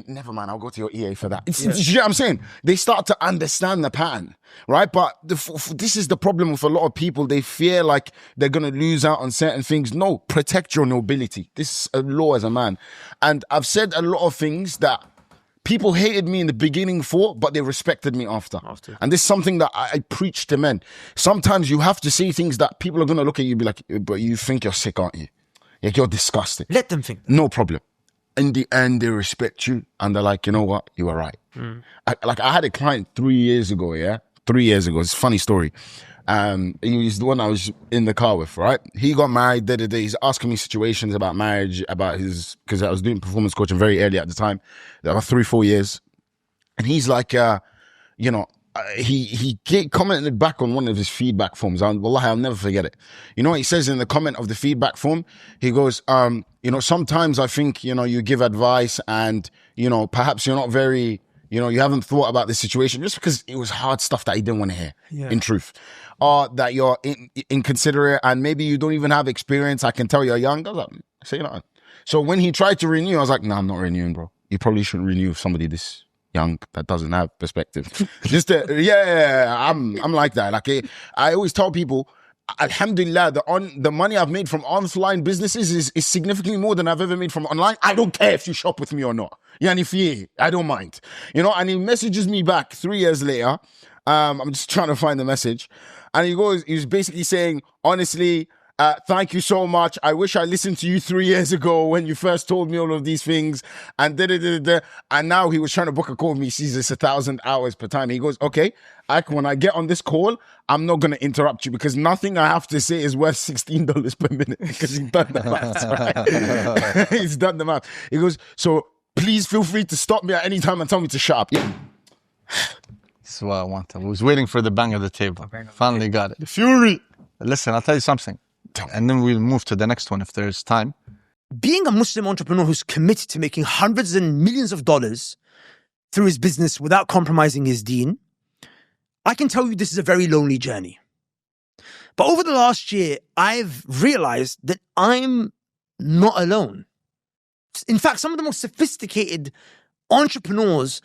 never mind, I'll go to your EA for that. You know what I'm saying? They start to understand the pattern, right? But this is the problem with a lot of people. They fear like they're going to lose out on certain things. No, protect your nobility. This is a law as a man. And I've said a lot of things that people hated me in the beginning for, but they respected me after. And this is something that I preach to men. Sometimes you have to say things that people are going to look at you and be like, but you think you're sick, aren't you? Like, you're disgusting. Let them think. No problem. In the end, they respect you. And they're like, you know what? You were right. I had a client 3 years ago, yeah? 3 years ago. It's a funny story. He's the one I was in the car with, right? He got married the other day. He's asking me situations about marriage, about because I was doing performance coaching very early at the time, about 3-4 years. And he's like, he commented back on one of his feedback forms. Wallahi, I'll never forget it. You know what he says in the comment of the feedback form? He goes, sometimes I think, you give advice and, perhaps you're not very, you haven't thought about the situation just because it was hard stuff that he didn't want to hear, in truth. Or that you're inconsiderate and maybe you don't even have experience. I can tell you're young. I was like, say that. So when he tried to renew, I was like, no, I'm not renewing, bro. you probably shouldn't renew with somebody this young that doesn't have perspective. I'm like that. Like I always tell people, alhamdulillah, the money I've made from offline businesses is significantly more than I've ever made from online. I don't care if you shop with me or not. I don't mind. And he messages me back 3 years later. I'm just trying to find the message. And he's basically saying, honestly, thank you so much. I wish I listened to you 3 years ago when you first told me all of these things. And And now he was trying to book a call with me. He sees it's 1,000 hours per time. He goes, okay, when I get on this call, I'm not going to interrupt you because nothing I have to say is worth $16 per minute because he's done the math, right? He's done the math. He goes, so please feel free to stop me at any time and tell me to shut up. Yeah. That's what I wanted. I was waiting for the bang of the table. Finally got it. The fury. Listen, I'll tell you something. And then we'll move to the next one if there's time. Being a Muslim entrepreneur who's committed to making hundreds and millions of dollars through his business without compromising his deen, I can tell you this is a very lonely journey. But over the last year, I've realized that I'm not alone. In fact, some of the most sophisticated entrepreneurs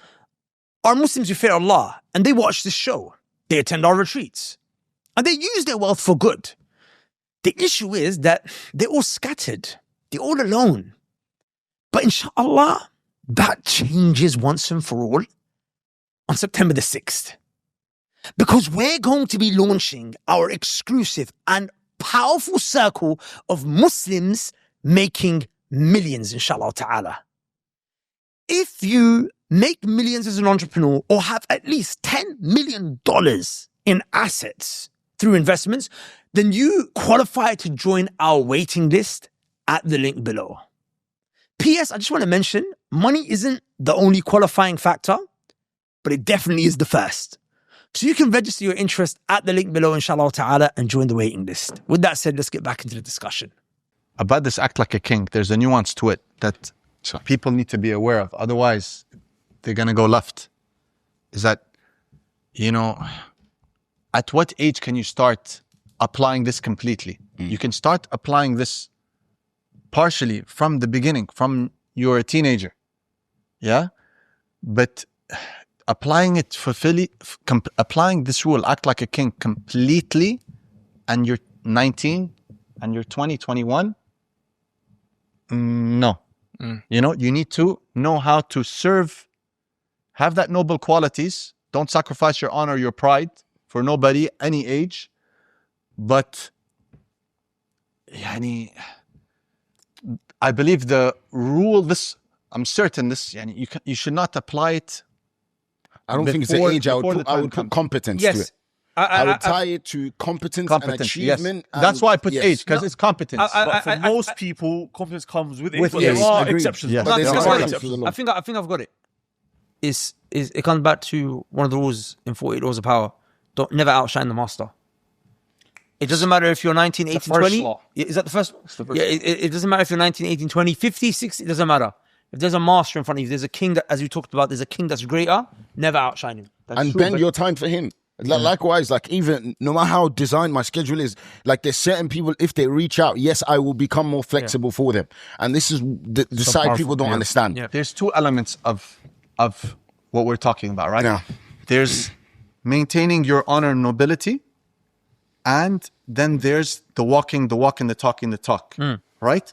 are Muslims who fear Allah, and they watch this show. They attend our retreats, and they use their wealth for good. The issue is that they're all scattered. They're all alone. But inshallah, that changes once and for all on September the 6th. Because we're going to be launching our exclusive and powerful circle of Muslims making millions, inshallah ta'ala. If you make millions as an entrepreneur or have at least $10 million in assets through investments, then you qualify to join our waiting list at the link below. P.S. I just want to mention, money isn't the only qualifying factor, but it definitely is the first. So you can register your interest at the link below, inshallah ta'ala, and join the waiting list. With that said, let's get back into the discussion. About this act like a king, there's a nuance to it that people need to be aware of. Otherwise, they're going to go left. Is that, at what age can you start applying this completely? You can start applying this partially from the beginning, from you're a teenager. Yeah? But applying it applying this rule, act like a king completely, and you're 19 and you're 20, 21, no. You need to know how to serve, have that noble qualities. Don't sacrifice your honor, your pride for nobody, any age. But I believe the rule, I'm certain you should not apply it. I don't think it's the age. I would put competence to it. I would tie it to competence and achievement. Yes. That's why I put age, because it's competence. But for most people, competence comes with age. But age. there are Agreed. exceptions. Yes. But there are exceptions. I think I've got it. It comes back to one of the rules in 48 Laws of Power. Don't never outshine the master. It doesn't matter if you're 19, 18, 20. Law. Is that the first? Yeah, it doesn't matter if you're 19, 18, 20, 50, 60. It doesn't matter. If there's a master in front of you, there's a king that, as we talked about, there's a king that's greater, never outshine him. And bend your time for him. Likewise, even no matter how designed my schedule is, there's certain people, if they reach out, yes, I will become more flexible for them. And this is the side powerful. people don't understand. Yeah. There's two elements of what we're talking about, right? Yeah. There's maintaining your honor and nobility, and then there's the walking the walk and the talking the talk, right?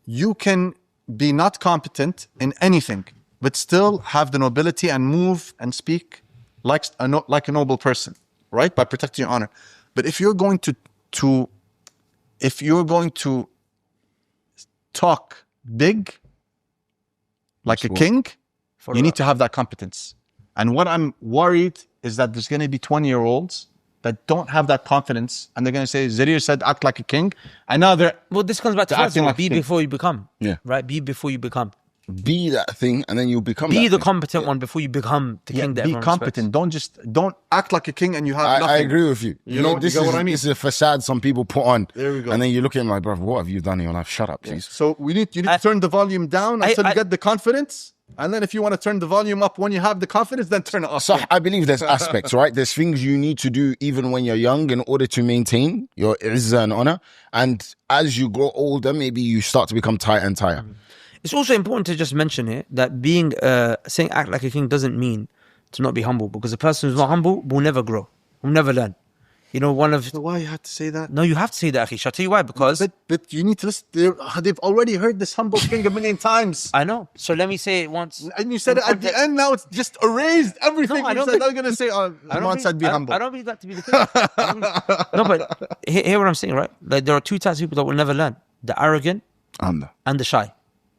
You can be not competent in anything, but still have the nobility and move and speak like a noble person, right? By protecting your honor. But if you're going to talk big, like a king, you need to have that competence. And what I'm worried is that there's going to be 20-year-olds that don't have that confidence, and they're going to say, Zarir said, act like a king. And now this comes back to acting like be before you become. Yeah. Right? Be before you become. Be that thing, and then you'll become Be that the thing. competent one before you become the king that be everyone competent. Don't act like a king and you have nothing. I agree with you. You know this what is I mean? This is a facade some people put on. There we go. And then you look at him like, bro, what have you done in your life? Shut up, please. So you need to turn the volume down until you get the confidence. And then if you want to turn the volume up when you have the confidence, then turn it up. So I believe there's aspects, right? There's things you need to do even when you're young in order to maintain your izzah and honor. And as you grow older, maybe you start to become tighter and tighter. It's also important to just mention here that saying act like a king doesn't mean to not be humble, because a person who's not humble will never grow, will never learn. You know, So why you have to say that? No, you have to say that, Akhi. Shall I tell you why? Because But you need to listen. They've already heard this humble king a million times. I know. So let me say it once. And you said it at the end. Now it's just erased everything. No, I you don't said. I'm gonna say, Imran said be humble. I don't believe that to be the case. No, but hear what I'm saying, right? Like, there are two types of people that will never learn: the arrogant and the shy.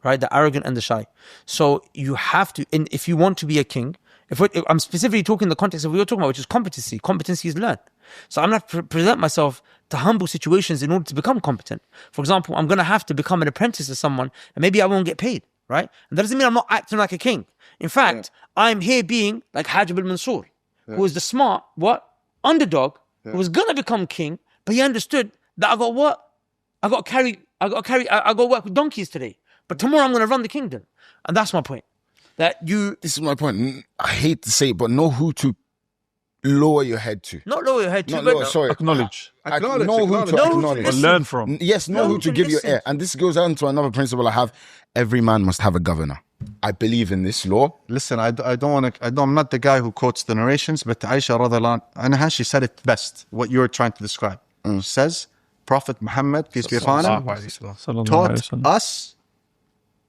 Right? The arrogant and the shy. So you have to, and if you want to be a king, if I'm specifically talking in the context of what you're talking about, which is competency. Competency is learned. So I'm not present myself to humble situations in order to become competent. For example, I'm going to have to become an apprentice to someone, and maybe I won't get paid, right? And that doesn't mean I'm not acting like a king. In fact, I'm here being like Ibn Mansur, who is the smart, underdog, who was going to become king, but he understood that I got to work with donkeys today. But tomorrow I'm going to run the kingdom. And that's my point. This is my point. I hate to say it, but know who to lower your head to. Not lower your head to, Acknowledge. Know who to acknowledge. Or learn from. Yes, know who to give your ear. And this goes on to another principle I have. Every man must have a governor. I believe in this law. Listen, I'm not the guy who quotes the narrations, but Aisha radiallahu anha, she said it best, what you're trying to describe. She says, Prophet Muhammad, peace be upon him,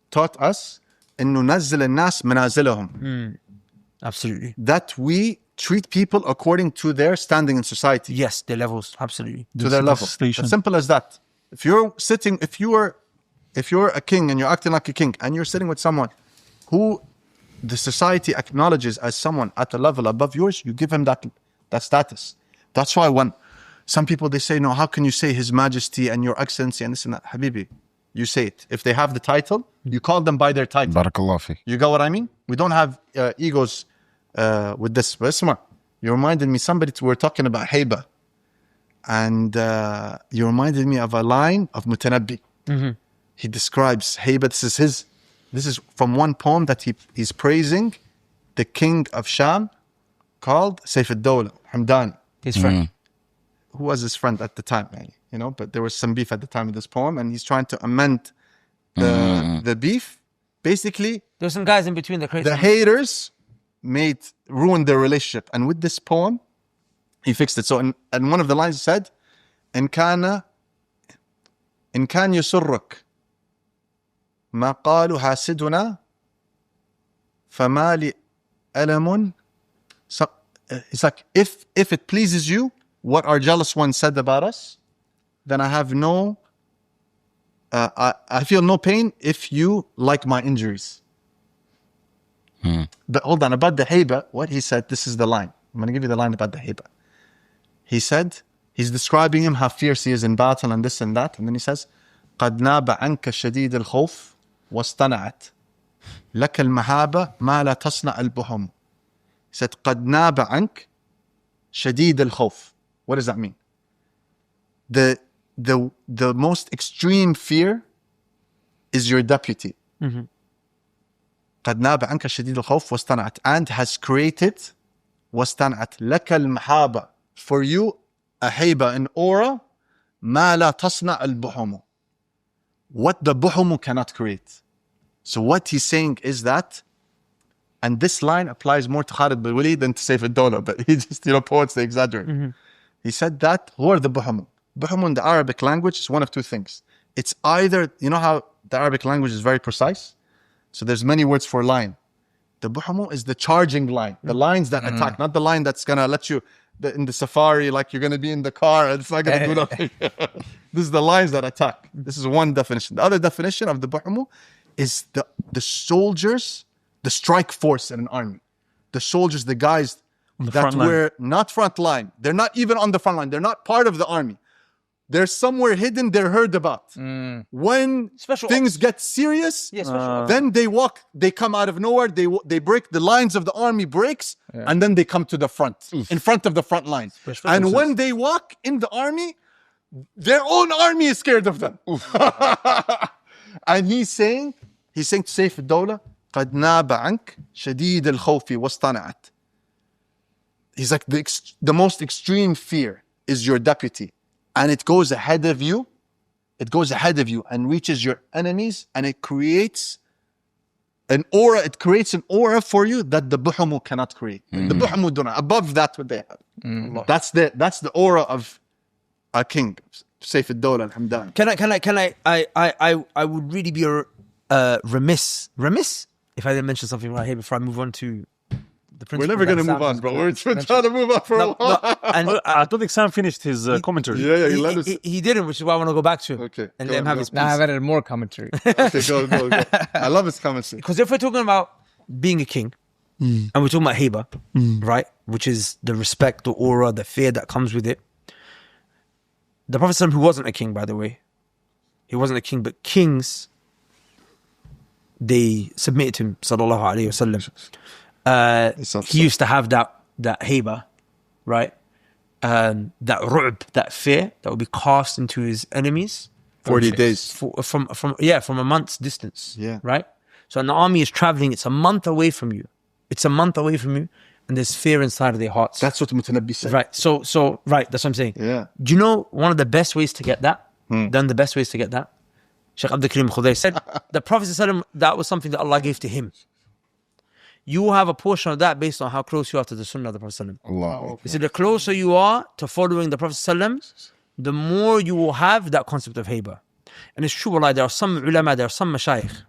taught us إنه نزل الناس منازلهم. Absolutely. That we treat people according to their standing in society. Yes, their levels. Absolutely. To their level. As simple as that. If you're a king and you're acting like a king and you're sitting with someone who the society acknowledges as someone at a level above yours, you give him that status. That's why when some people, they say, no, how can you say His Majesty and Your Excellency and this and that? Habibi, you say it. If they have the title, you call them by their title. Barakallah fi. You got what I mean? We don't have egos with this. But Isma, you reminded me, we were talking about Haiba. And you reminded me of a line of Mutanabbi. Mm-hmm. He describes Haiba. This is from one poem that he's praising the king of Sham called Saifuddin, Hamdan. His friend. Who was his friend at the time, you know, but there was some beef at the time of this poem, and he's trying to amend the beef. Basically, there's some guys in between the haters ruined their relationship, and with this poem, he fixed it. So, and one of the lines said, "In كان يسرك ما قالوا حاسدنا فما لي ألم." So it's like if it pleases you what our jealous one said about us, then I have I feel no pain if you like my injuries. But hold on, about the Haiba, what he said, this is the line. I'm going to give you the line about the Haiba. He said, he's describing him, how fierce he is in battle and this and that. And then he says, قَدْ نَابَ عَنْكَ شَدِيدِ الْخَوْفِ وَاسْتَنَعَتْ لَكَ الْمَهَابَ مَا لَا تَصْنَعَ الْبُهَمُ. He said, قَدْ نَابَ عَنْكَ شَدِيدِ الْخَوْفِ. What does that mean? The most extreme fear is your deputy. Mm-hmm. قد ناب عنك شديد الخوف واصطنعت, and has created واصطنعت لك المحابة, for you a haiba, an aura, ما لا تصنع البحوم, what the buhumu cannot create. So what he's saying is that, and this line applies more to Khalid bin Walid than to Saif al-Dawla, but he just, poets, they exaggerate. Mm-hmm. He said that, who are the buhumu? Buhumu in the Arabic language is one of two things. It's either, you know how the Arabic language is very precise? So there's many words for line. The buhumu is the charging line, the lines that attack, not the line that's going to let you, in the safari, like you're going to be in the car and it's not going to do nothing. This is the lines that attack. This is one definition. The other definition of the buhumu is the soldiers, the strike force in an army. The soldiers, the guys that were not front line. They're not even on the front line. They're not part of the army. They're somewhere hidden, they're heard about. When things get serious, then they come out of nowhere, they break, the lines of the army breaks, and then they come to the front, in front of the front line. And when they walk in the army, their own army is scared of them. And he's saying to Saif al-Dawla, قَدْ نَابَ عَنْكَ شَدِيدَ الْخَوْفِ وَاسْطَنَعَتْ. He's like, the most extreme fear is your deputy. And it goes ahead of you and reaches your enemies, and it creates an aura. It creates an aura for you that the buhumu cannot create. The buhumu do not. Above that, what they have. That's the aura of a king. Saif ad-Dawla al-Hamdan. I would really be remiss if I didn't mention something right here before I move on to the principle. We're never going to move on, bro. We're trying to move on for a while. And I don't think Sam finished his commentary. Yeah, he let us. he didn't, which is why I want to go back to. Okay, and go let him on, have go his piece. Now I've added more commentary. Okay, go. I love his commentary. Because if we're talking about being a king, and we're talking about heba, right, which is the respect, the aura, the fear that comes with it. The Prophet ﷺ, who wasn't a king, by the way, he wasn't a king, but kings, they submitted to him, sallallahu alaihi wasallam. He used to have that heba, right? That ru'b, that fear that would be cast into his enemies. 40 days. From a month's distance. Yeah. Right? So an army is traveling, it's a month away from you. And there's fear inside of their hearts. That's what Mutanabbi said. Right. So right, that's what I'm saying. Yeah. Do you know one of the best ways to get that? Then the best ways to get that? Shaykh Abdul Karim Khudair said, the Prophet ﷺ, that was something that Allah gave to him. You will have a portion of that based on how close you are to the Sunnah of the Prophet ﷺ. Allah. He said, the closer you are to following the Prophet ﷺ, the more you will have that concept of haiba. And it's true, Allah, there are some ulama, there are some mashayikh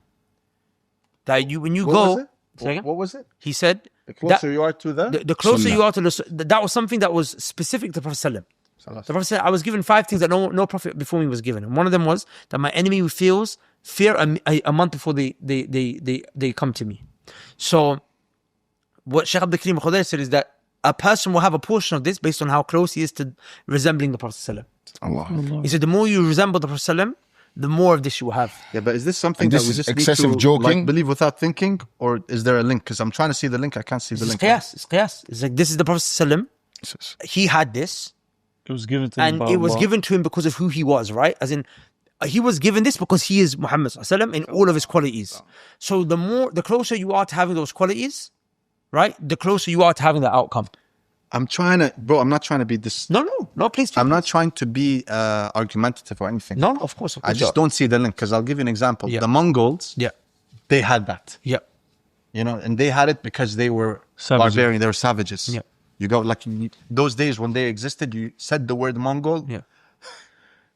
that when you go. What was it? He said, The closer you are to the closer Sunnah. you are to that was something that was specific to the Prophet ﷺ. The Prophet said, I was given 5 things that no prophet before me was given. And one of them was that my enemy feels fear a month before they come to me. So what Shaykh Abdul Karim Khudair said is that a person will have a portion of this based on how close he is to resembling the Prophet ﷺ. Allah. He said, the more you resemble the Prophet ﷺ, the more of this you will have. Yeah, but is this something And that this we is just excessive need to joking? like, believe without thinking? Or is there a link? Because I'm trying to see the link. I can't see the It's link. qiyas. It's qiyas. It's like, this is the Prophet ﷺ. He had this. It was given to him And by it was Allah. given to him because of who he was, right? As in, he was given this because he is Muhammad ﷺ in all of his qualities. So the closer you are to having those qualities, right? The closer you are to having that outcome. I'm not trying to be this. No, please. I'm not trying to be argumentative or anything. No, of course. I just don't see the link because I'll give you an example. Yeah. The Mongols, Yeah. they had that, Yeah. and they had it because they were Savages. barbarian, they were savages. Yeah. You go those days when they existed, you said the word Mongol, Yeah.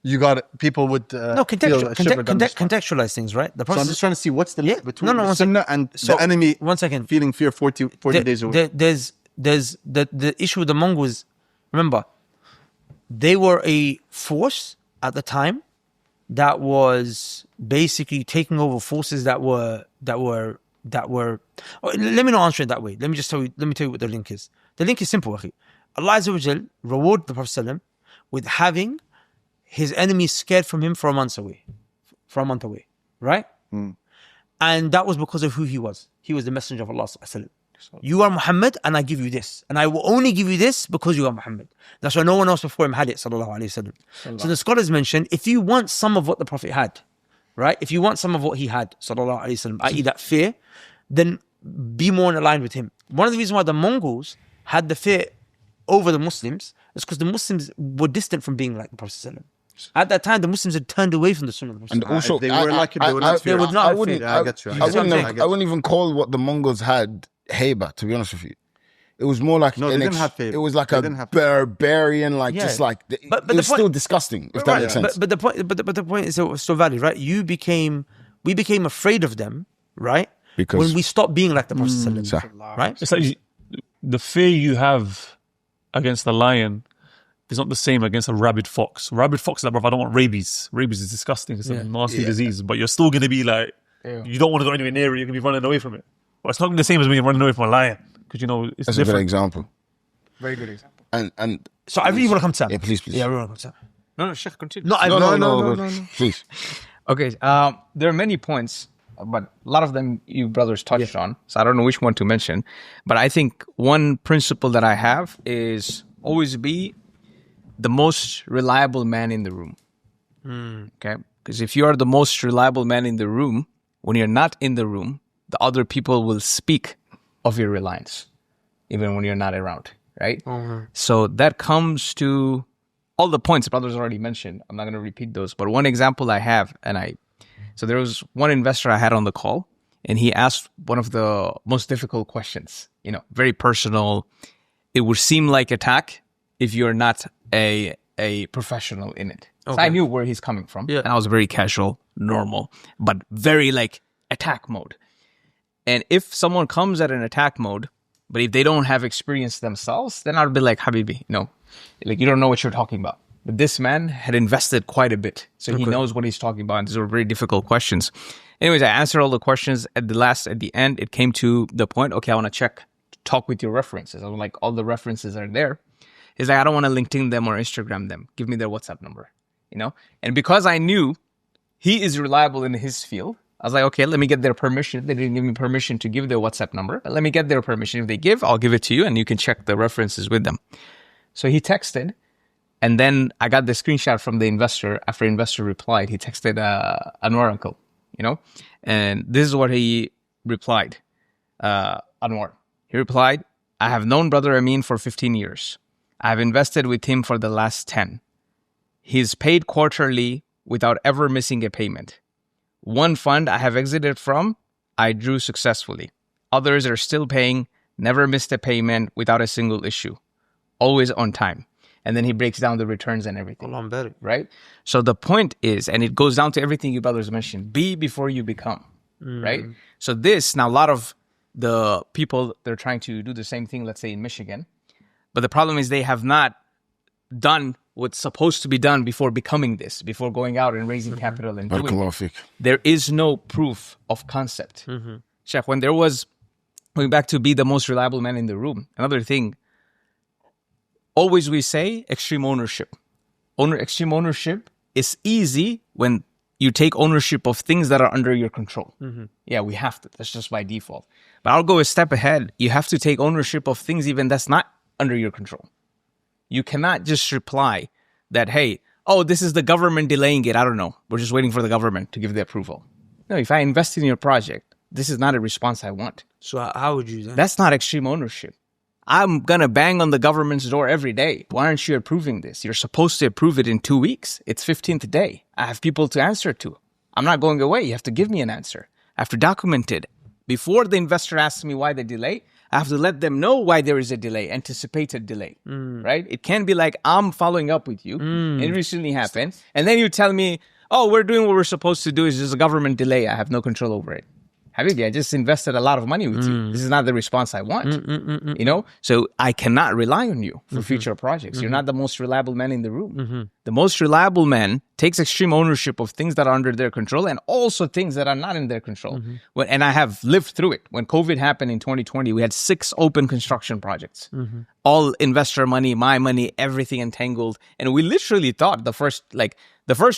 you got people would No, contextualize things, right? The So I'm process. just trying to see what's the link between No, the one second. Sunnah and So, the enemy. one second. Feeling fear 40 days away. There's the issue with the Mongols. Remember, they were a force at the time that was basically taking over forces that were. Oh, let me not answer it that way. Let me tell you what the link is. The link is simple, akhi. Allah Azza wa Jal rewarded the Prophet ﷺ with having his enemies scared from him for a month away, right? And that was because of who he was. He was the messenger of Allah ﷺ. You are Muhammad and I give you this. And I will only give you this because you are Muhammad. That's why no one else before him had it, sallallahu alayhi wa sallam. So the scholars mention, if you want some of what the Prophet had, right? If you want some of what he had, sallallahu alayhi wa sallam, i.e. that fear, then be more in line with him. One of the reasons why the Mongols had the fear over the Muslims is because the Muslims were distant from being like the Prophet sallallahu alayhi wa sallam. At that time, the Muslims had turned away from the Sunnah of the Prophet. And also, If they were like him, they would not fear. they would not I have wouldn't. feared. Yeah, I get you. I wouldn't even call what the Mongols had heba. To be honest with you, it was more like No, they didn't have heba. it was like They a didn't have- barbarian, like Yeah. just like. But it the was point- still disgusting. If that Right, makes sense. But the point is so valid, right? We became afraid of them, right? Because- when we stopped being like the Prophet sallallahu Sir. alaihi wasallam, right? It's like the fear you have against the lion is not the same against a rabid fox. Rabid fox is like, bro, I don't want rabies. Rabies is disgusting. It's a nasty disease. But you're still going to be like, you don't want to go anywhere near it. You're going to be running away from it. But it's not the same as when you're running away from a lion. Because, it's That's a good different. example. Very good example. And So I really want to come to Sam. yeah, please. Yeah, I really want to come to Sam. No, Sheikh, continue. No, Please. Okay, there are many points, but a lot of them you brothers touched on, so I don't know which one to mention. But I think one principle that I have is always be the most reliable man in the room. Okay? Because if you are the most reliable man in the room, when you're not in the room, the other people will speak of your reliance, even when you're not around, right? So that comes to all the points the brothers already mentioned. I'm not going to repeat those, but one example I have, so there was one investor I had on the call, and he asked one of the most difficult questions, very personal. It would seem like attack if you're not a professional in it. Okay. So I knew where he's coming from. Yeah. And I was very casual, normal, but very like attack mode. And if someone comes at an attack mode, but if they don't have experience themselves, then I'd be like, Habibi, like you don't know what you're talking about. But this man had invested quite a bit. So he knows what he's talking about. And these are very difficult questions. Anyways, I answered all the questions. At the end, it came to the point, okay, I want to talk with your references. I'm like, all the references are there. He's like, I don't want to LinkedIn them or Instagram them. Give me their WhatsApp number, And because I knew he is reliable in his field, I was like, okay, let me get their permission. They didn't give me permission to give their WhatsApp number, but let me get their permission. If they give, I'll give it to you and you can check the references with them. So he texted, and then I got the screenshot from the investor. After investor replied, he texted Anwar uncle, and this is what he replied. Anwar, he replied, I have known brother Amin for 15 years. I have invested with him for the last 10. He's paid quarterly without ever missing a payment. One fund I have exited from, I drew successfully. Others are still paying, never missed a payment without a single issue. Always on time. And then he breaks down the returns and everything. Right? So the point is, and it goes down to everything you brothers mentioned, be before you become. Right? So now a lot of the people, they're trying to do the same thing, let's say in Michigan. But the problem is they have not done what's supposed to be done before becoming this, before going out and raising capital and doing it. There is no proof of concept. Sheikh, when there was, going back to be the most reliable man in the room, another thing, always we say extreme ownership. Extreme ownership is easy when you take ownership of things that are under your control. Yeah, we have to. That's just by default. But I'll go a step ahead. You have to take ownership of things even that's not under your control. You cannot just reply that, hey, this is the government delaying it. I don't know. We're just waiting for the government to give the approval. No, if I invest in your project, this is not a response I want. So how would you then? That's not extreme ownership. I'm going to bang on the government's door every day. Why aren't you approving this? You're supposed to approve it in 2 weeks. It's 15th day. I have people to answer to. I'm not going away. You have to give me an answer. I have to document it. Before the investor asks me why the delay, I have to let them know why there is a delay, anticipated delay, right? It can't be like, I'm following up with you. It recently happened. And then you tell me, we're doing what we're supposed to do. It's just a government delay. I have no control over it. Habibi, I just invested a lot of money with you. This is not the response I want. So I cannot rely on you for future projects. You're not the most reliable man in the room. The most reliable man takes extreme ownership of things that are under their control and also things that are not in their control. And I have lived through it. When COVID happened in 2020, we had 6 open construction projects. All investor money, my money, everything entangled. And we literally thought the first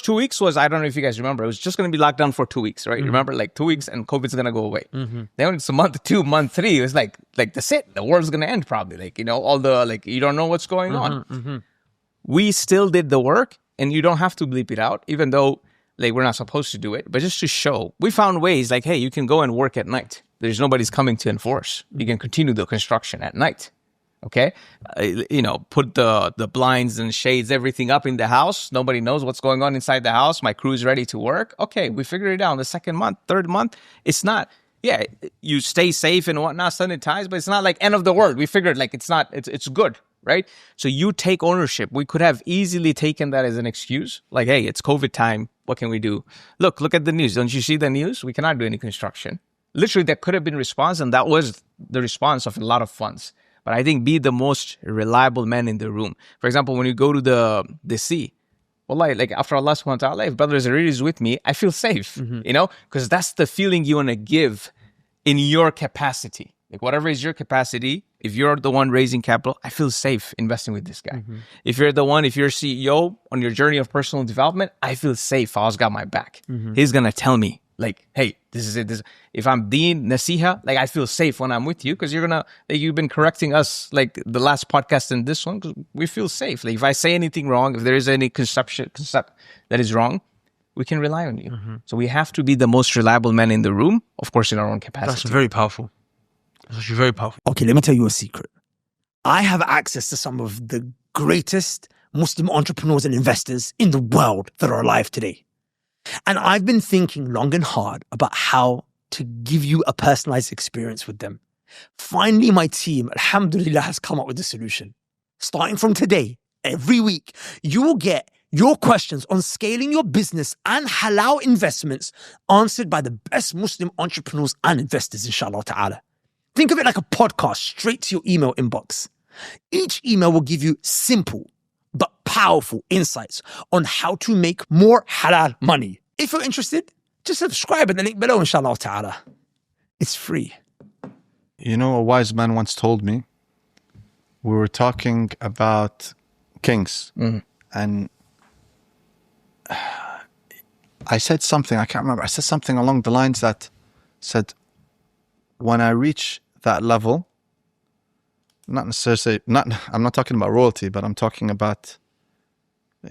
2 weeks was, I don't know if you guys remember, it was just going to be locked down for 2 weeks, right? Remember, 2 weeks and COVID's going to go away. Then it's month 2, month 3, it was like that's it. The world's going to end probably. All the, you don't know what's going on. We still did the work, and you don't have to bleep it out, even though we're not supposed to do it. But just to show, we found ways hey, you can go and work at night. There's nobody's coming to enforce. You can continue the construction at night. Okay, put the blinds and shades, everything up in the house. Nobody knows what's going on inside the house. My crew's ready to work. Okay, we figured it out. The second month, third month, it's not. Yeah, you stay safe and whatnot, sanitize, but it's not end of the world. We figured it's good, right? So you take ownership. We could have easily taken that as an excuse. Hey, it's COVID time. What can we do? Look at the news. Don't you see the news? We cannot do any construction. Literally, that could have been response, and that was the response of a lot of funds. But I think be the most reliable man in the room. For example, when you go to the sea, after Allah subhanahu wa ta'ala, if Brother Zarir is with me, I feel safe, because that's the feeling you want to give in your capacity. Whatever is your capacity, if you're the one raising capital, I feel safe investing with this guy. If you're CEO on your journey of personal development, I feel safe. Fawaz got my back. He's going to tell me, hey, this is it. If I'm Deen, Nasiha, I feel safe when I'm with you because you've been correcting us the last podcast and this one because we feel safe. If I say anything wrong, if there is any concept that is wrong, we can rely on you. So we have to be the most reliable man in the room, of course, in our own capacity. That's very powerful. That's actually very powerful. Okay, let me tell you a secret. I have access to some of the greatest Muslim entrepreneurs and investors in the world that are alive today. And I've been thinking long and hard about how to give you a personalized experience with them. Finally, my team, alhamdulillah, has come up with a solution. Starting from today, every week, you will get your questions on scaling your business and halal investments answered by the best Muslim entrepreneurs and investors, inshallah ta'ala. Think of it like a podcast straight to your email inbox. Each email will give you simple but powerful insights on how to make more halal money. If you're interested, just subscribe at the link below, inshallah ta'ala. It's free. You know, a wise man once told me, we were talking about kings, and I said something, I can't remember, I said something along the lines that said, when I reach that level, not necessarily, I'm not talking about royalty, but I'm talking about,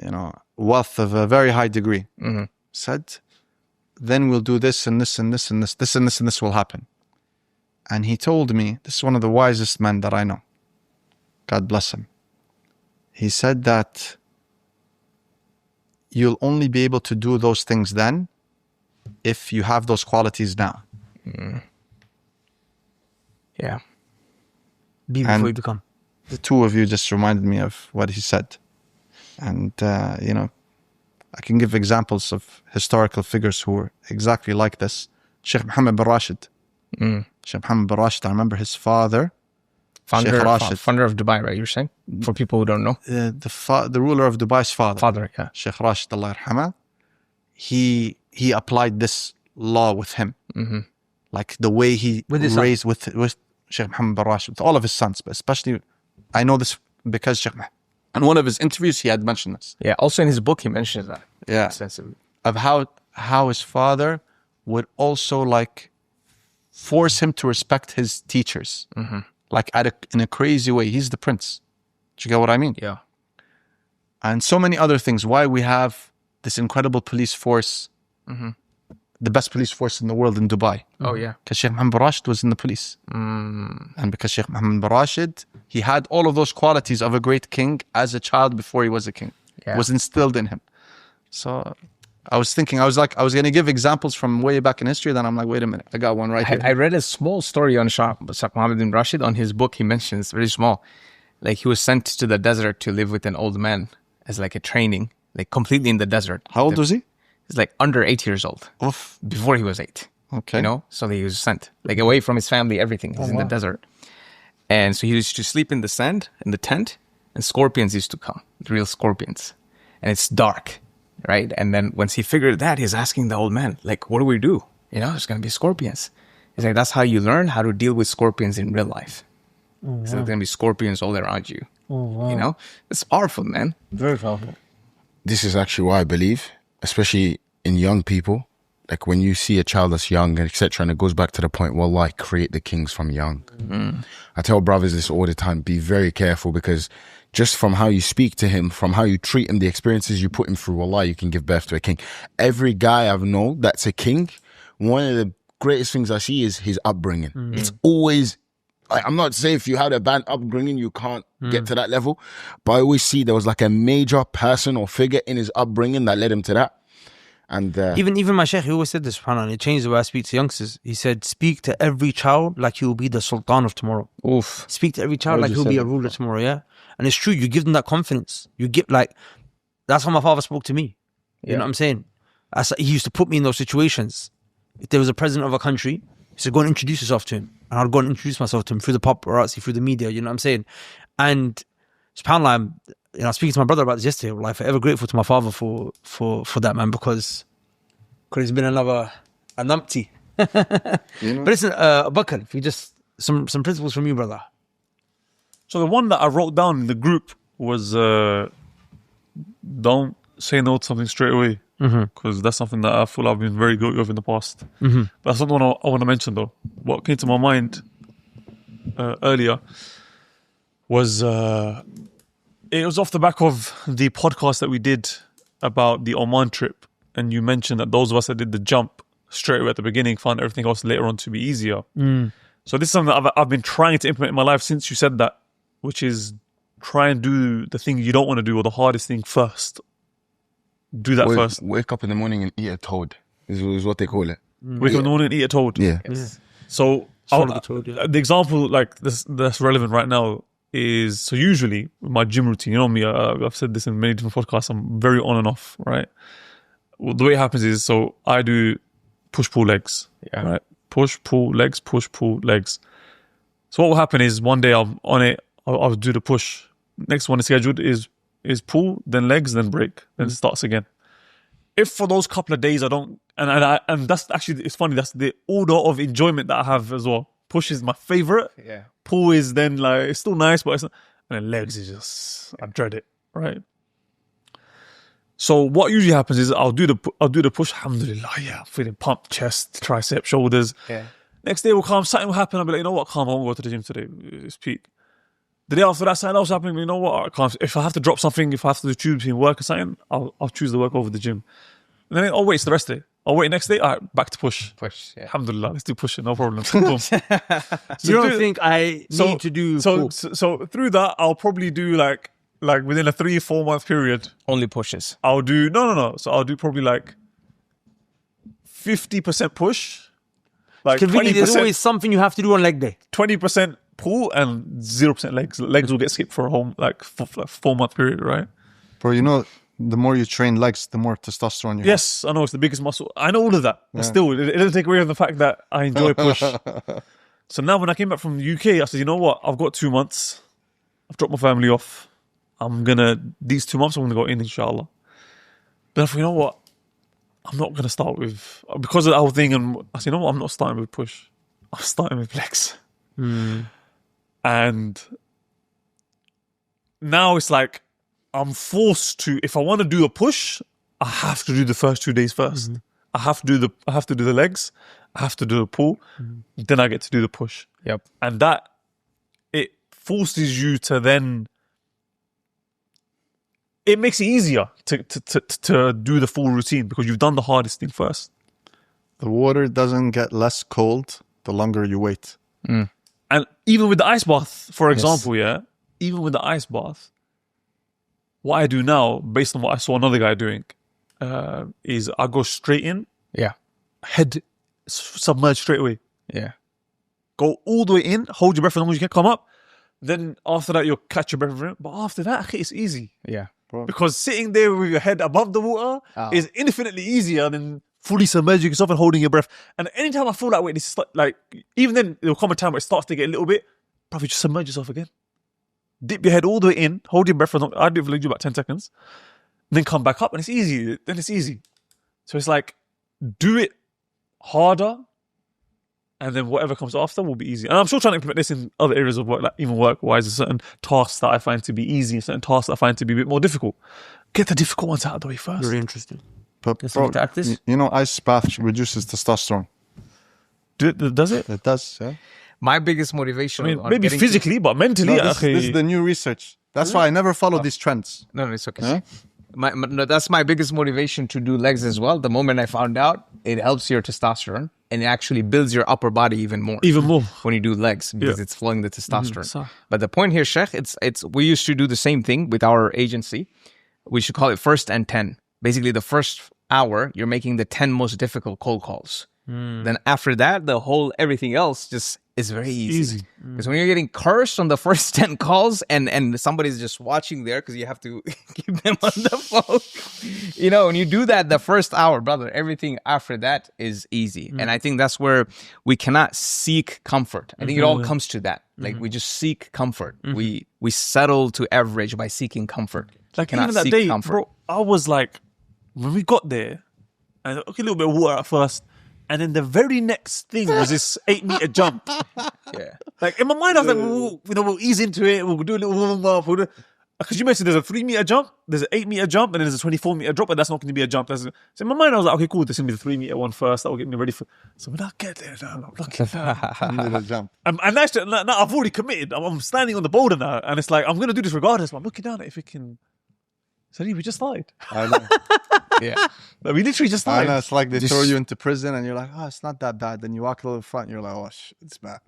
you know, wealth of a very high degree. Said, then we'll do this and this and this and this, this and this and this will happen. And he told me, this is one of the wisest men that I know. God bless him. He said that you'll only be able to do those things then if you have those qualities now. Yeah. Be before you become. The two of you just reminded me of what he said. And, you know, I can give examples of historical figures who were exactly like this. Sheikh Mohammed bin Rashid. Sheikh Mohammed bin Rashid, I remember his father, Founder of Dubai, right? You're saying? For people who don't know. The ruler of Dubai's father. Yeah. Sheikh Rashid, Allah yarhamah. He applied this law with him. Like the way he raised with Sheikh Mohammed bin Rashid, with all of his sons, but especially, I know this because Sheikh Mohammed. In one of his interviews, he had mentioned this. Yeah, also in his book, he mentions that. Yeah. Extensively. Of how his father would also like force him to respect his teachers. Like in a crazy way. He's the prince. Do you get what I mean? Yeah. And so many other things. Why we have this incredible police force, the best police force in the world in Dubai. Oh, yeah. Because Sheikh Mohammed bin Rashid was in the police. And because Sheikh Mohammed bin Rashid, he had all of those qualities of a great king as a child before he was a king. Yeah. Was instilled in him. So I was thinking, I was going to give examples from way back in history. Then I'm like, wait a minute, I got one right here. I read a small story on Sheikh Mohammed bin Rashid. On his book, he mentions, very small, like he was sent to the desert to live with an old man as like a training, like completely in the desert. How old was he? He's like under 8 years old. Oof. Before he was 8. Okay. You know, so he was sent like away from his family, everything. He's in the desert. And so he used to sleep in the sand, in the tent, and scorpions used to come, the real scorpions. And it's dark, right? And then once he figured that, he's asking the old man, like, what do we do? You know, there's going to be scorpions. He's like, that's how you learn how to deal with scorpions in real life. So there's going to be scorpions all around you. You know, it's powerful, man. Very powerful. This is actually why I believe, especially in young people, like when you see a child that's young, etc., and it goes back to the point, wallah, create the kings from young. I tell brothers this all the time, be very careful, because just from how you speak to him, from how you treat him, the experiences you put him through, wallah, you can give birth to a king. Every guy I've known that's a king, one of the greatest things I see is his upbringing. It's always, I'm not saying if you had a bad upbringing, you can't get to that level, but I always see there was like a major person or figure in his upbringing that led him to that. And even my sheikh, he always said this, subhanAllah, it changed the way I speak to youngsters. He said, speak to every child like he will be the sultan of tomorrow. Oof. Speak to every child like he'll be a ruler tomorrow, yeah? And it's true, you give them that confidence. You give, like, that's how my father spoke to me. You know what I'm saying? He used to put me in those situations. If there was a president of a country, he said, go and introduce yourself to him. And I'd go and introduce myself to him through the paparazzi, through the media, you know what I'm saying? And subhanAllah, I was speaking to my brother about this yesterday. I'm like, forever grateful to my father for that, man, because it's been an numpty. But listen, Bakr, if you just some principles from you, brother. So the one that I wrote down in the group was don't say no to something straight away, because that's something that I feel I've been very guilty of in the past. But that's not the one I want to mention though. What came to my mind earlier was it was off the back of the podcast that we did about the Oman trip, and you mentioned that those of us that did the jump straight away at the beginning found everything else later on to be easier. So this is something that I've been trying to implement in my life since you said that, which is try and do the thing you don't want to do, or the hardest thing first. Do that first. Wake up in the morning and eat a toad is what they call it. Wake up in the morning and eat a toad. Yeah. So Swallow the toad, yeah. the example like this that's relevant right now is, so usually my gym routine, you know me, I've said this in many different podcasts, I'm very on and off, right? Well, the way it happens is, so I do push-pull legs, right? Push-pull legs, push-pull legs. So what will happen is one day I'm on it, I'll do the push. Next one is scheduled is pull, then legs, then break, then it starts again. If for those couple of days I don't, and that's actually, it's funny, that's the order of enjoyment that I have as well. Push is my favorite. Yeah. Pull is then like, it's still nice, but it's not, and then legs is just, I dread it, right? So what usually happens is I'll do the push, alhamdulillah, yeah, I'm feeling pumped, chest, tricep, shoulders. Yeah. Next day will come, something will happen, I'll be like, you know what, calm, I won't go to the gym today, it's peak. The day after that, something else happening, you know what, I can't, if I have to drop something, if I have to choose between work or something, I'll choose the work over the gym. And then I'll wait, it's the rest of it. I'll wait next day, all right, back to push. Push, yeah. Alhamdulillah, let's do pushing, no problem. Boom. You don't think I need to do so through that, I'll probably do like within a 3-4 month period, Only pushes. I'll do no. So I'll do probably like 50% push, like convenient. There's 20%, always something you have to do on leg day. 20% pull and 0% legs. Legs will get skipped for a whole like 4 month period, right? Bro, you know, the more you train legs, the more testosterone you have. Yes, I know it's the biggest muscle. I know all of that, but still, it doesn't take away from the fact that I enjoy push. So now when I came back from the UK, I said, you know what? I've got 2 months. I've dropped my family off. These 2 months, I'm gonna go in, inshallah. But I thought, you know what? I'm not gonna start with, because of the whole thing. And I said, you know what? I'm not starting with push. I'm starting with legs. And now it's like, I'm forced to, if I want to do a push, I have to do the first 2 days first. I have to do the legs, I have to do the pull, then I get to do the push. Yep. And that, it forces you to then, it makes it easier to do the full routine because you've done the hardest thing first. The water doesn't get less cold the longer you wait. And even with the ice bath, for example, even with the ice bath, what I do now, based on what I saw another guy doing, is I go straight in, head submerge straight away. Yeah. Go all the way in, hold your breath as long as you can, come up. Then after that, you'll catch your breath. But after that, it's easy. Yeah. Because sitting there with your head above the water is infinitely easier than fully submerging yourself and holding your breath. And anytime I feel that way, it's like, even then, there'll come a time where it starts to get a little bit, probably just submerge yourself again. Dip your head all the way in, hold your breath for I do it for about 10 seconds, then come back up and it's easy. Then it's easy. So it's like, do it harder and then whatever comes after will be easy. And I'm still trying to implement this in other areas of work, like even work-wise, there's certain tasks that I find to be easy and certain tasks that I find to be a bit more difficult. Get the difficult ones out of the way first. Very interesting. But Let's bro, look at this. you know, ice bath reduces testosterone. Does it? It does, yeah. My biggest motivation. I mean, on maybe getting physically, but mentally, No, this is the new research. That's why I never follow these trends. No, it's okay. Huh? No, that's my biggest motivation to do legs as well. The moment I found out, it helps your testosterone and it actually builds your upper body even more. When you do legs because it's flowing the testosterone. But the point here, Sheikh, it's we used to do the same thing with our agency. We should call it first and 10. Basically, the first hour, you're making the 10 most difficult cold calls. Then after that, everything else just is very easy. Because when you're getting cursed on the first 10 calls and somebody's just watching there because you have to keep them on the phone, you know, when you do that the first hour, brother, everything after that is easy. And I think that's where we cannot seek comfort. I think it all comes to that. Like we just seek comfort. We settle to average by seeking comfort. Like even that day, bro, I was like, when we got there, and okay, a little bit of water at first, and then the very next thing was this 8-meter jump. Yeah. Like in my mind, I was like, we'll ease into it. We'll do a little warm up. Because you mentioned there's a 3-meter jump, there's an 8-meter jump, and then there's a 24-meter drop, but that's not going to be a jump. So in my mind, I was like, okay, cool. This is going to be the 3-meter one first. That will get me ready for. So when I get there, I'm looking down. Jump. And actually, now I've already committed. I'm standing on the boulder now, and it's like I'm going to do this regardless. But I'm looking down at if it can. So we just started. I know. Yeah. Like, we literally just started. I know. It's like they throw you into prison and you're like, oh, it's not that bad. Then you walk a little front and you're like, oh, it's bad.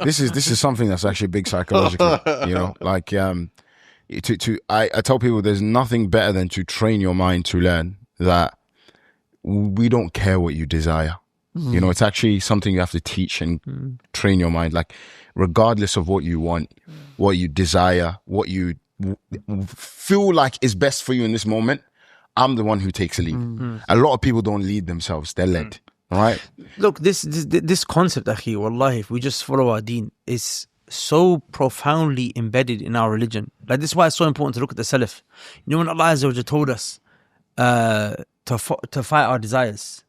This is something that's actually big psychologically, you know, like I tell people there's nothing better than to train your mind to learn that we don't care what you desire. You know, it's actually something you have to teach and train your mind. Like, regardless of what you want, what you desire, what you feel like is best for you in this moment, I'm the one who takes a lead. A lot of people don't lead themselves, they're led. All right? Look, this concept, akhi, wallahi, if we just follow our deen, is so profoundly embedded in our religion. Like, this is why it's so important to look at the Salaf. You know, when Allah Azza wa Jalla told us to fight our desires,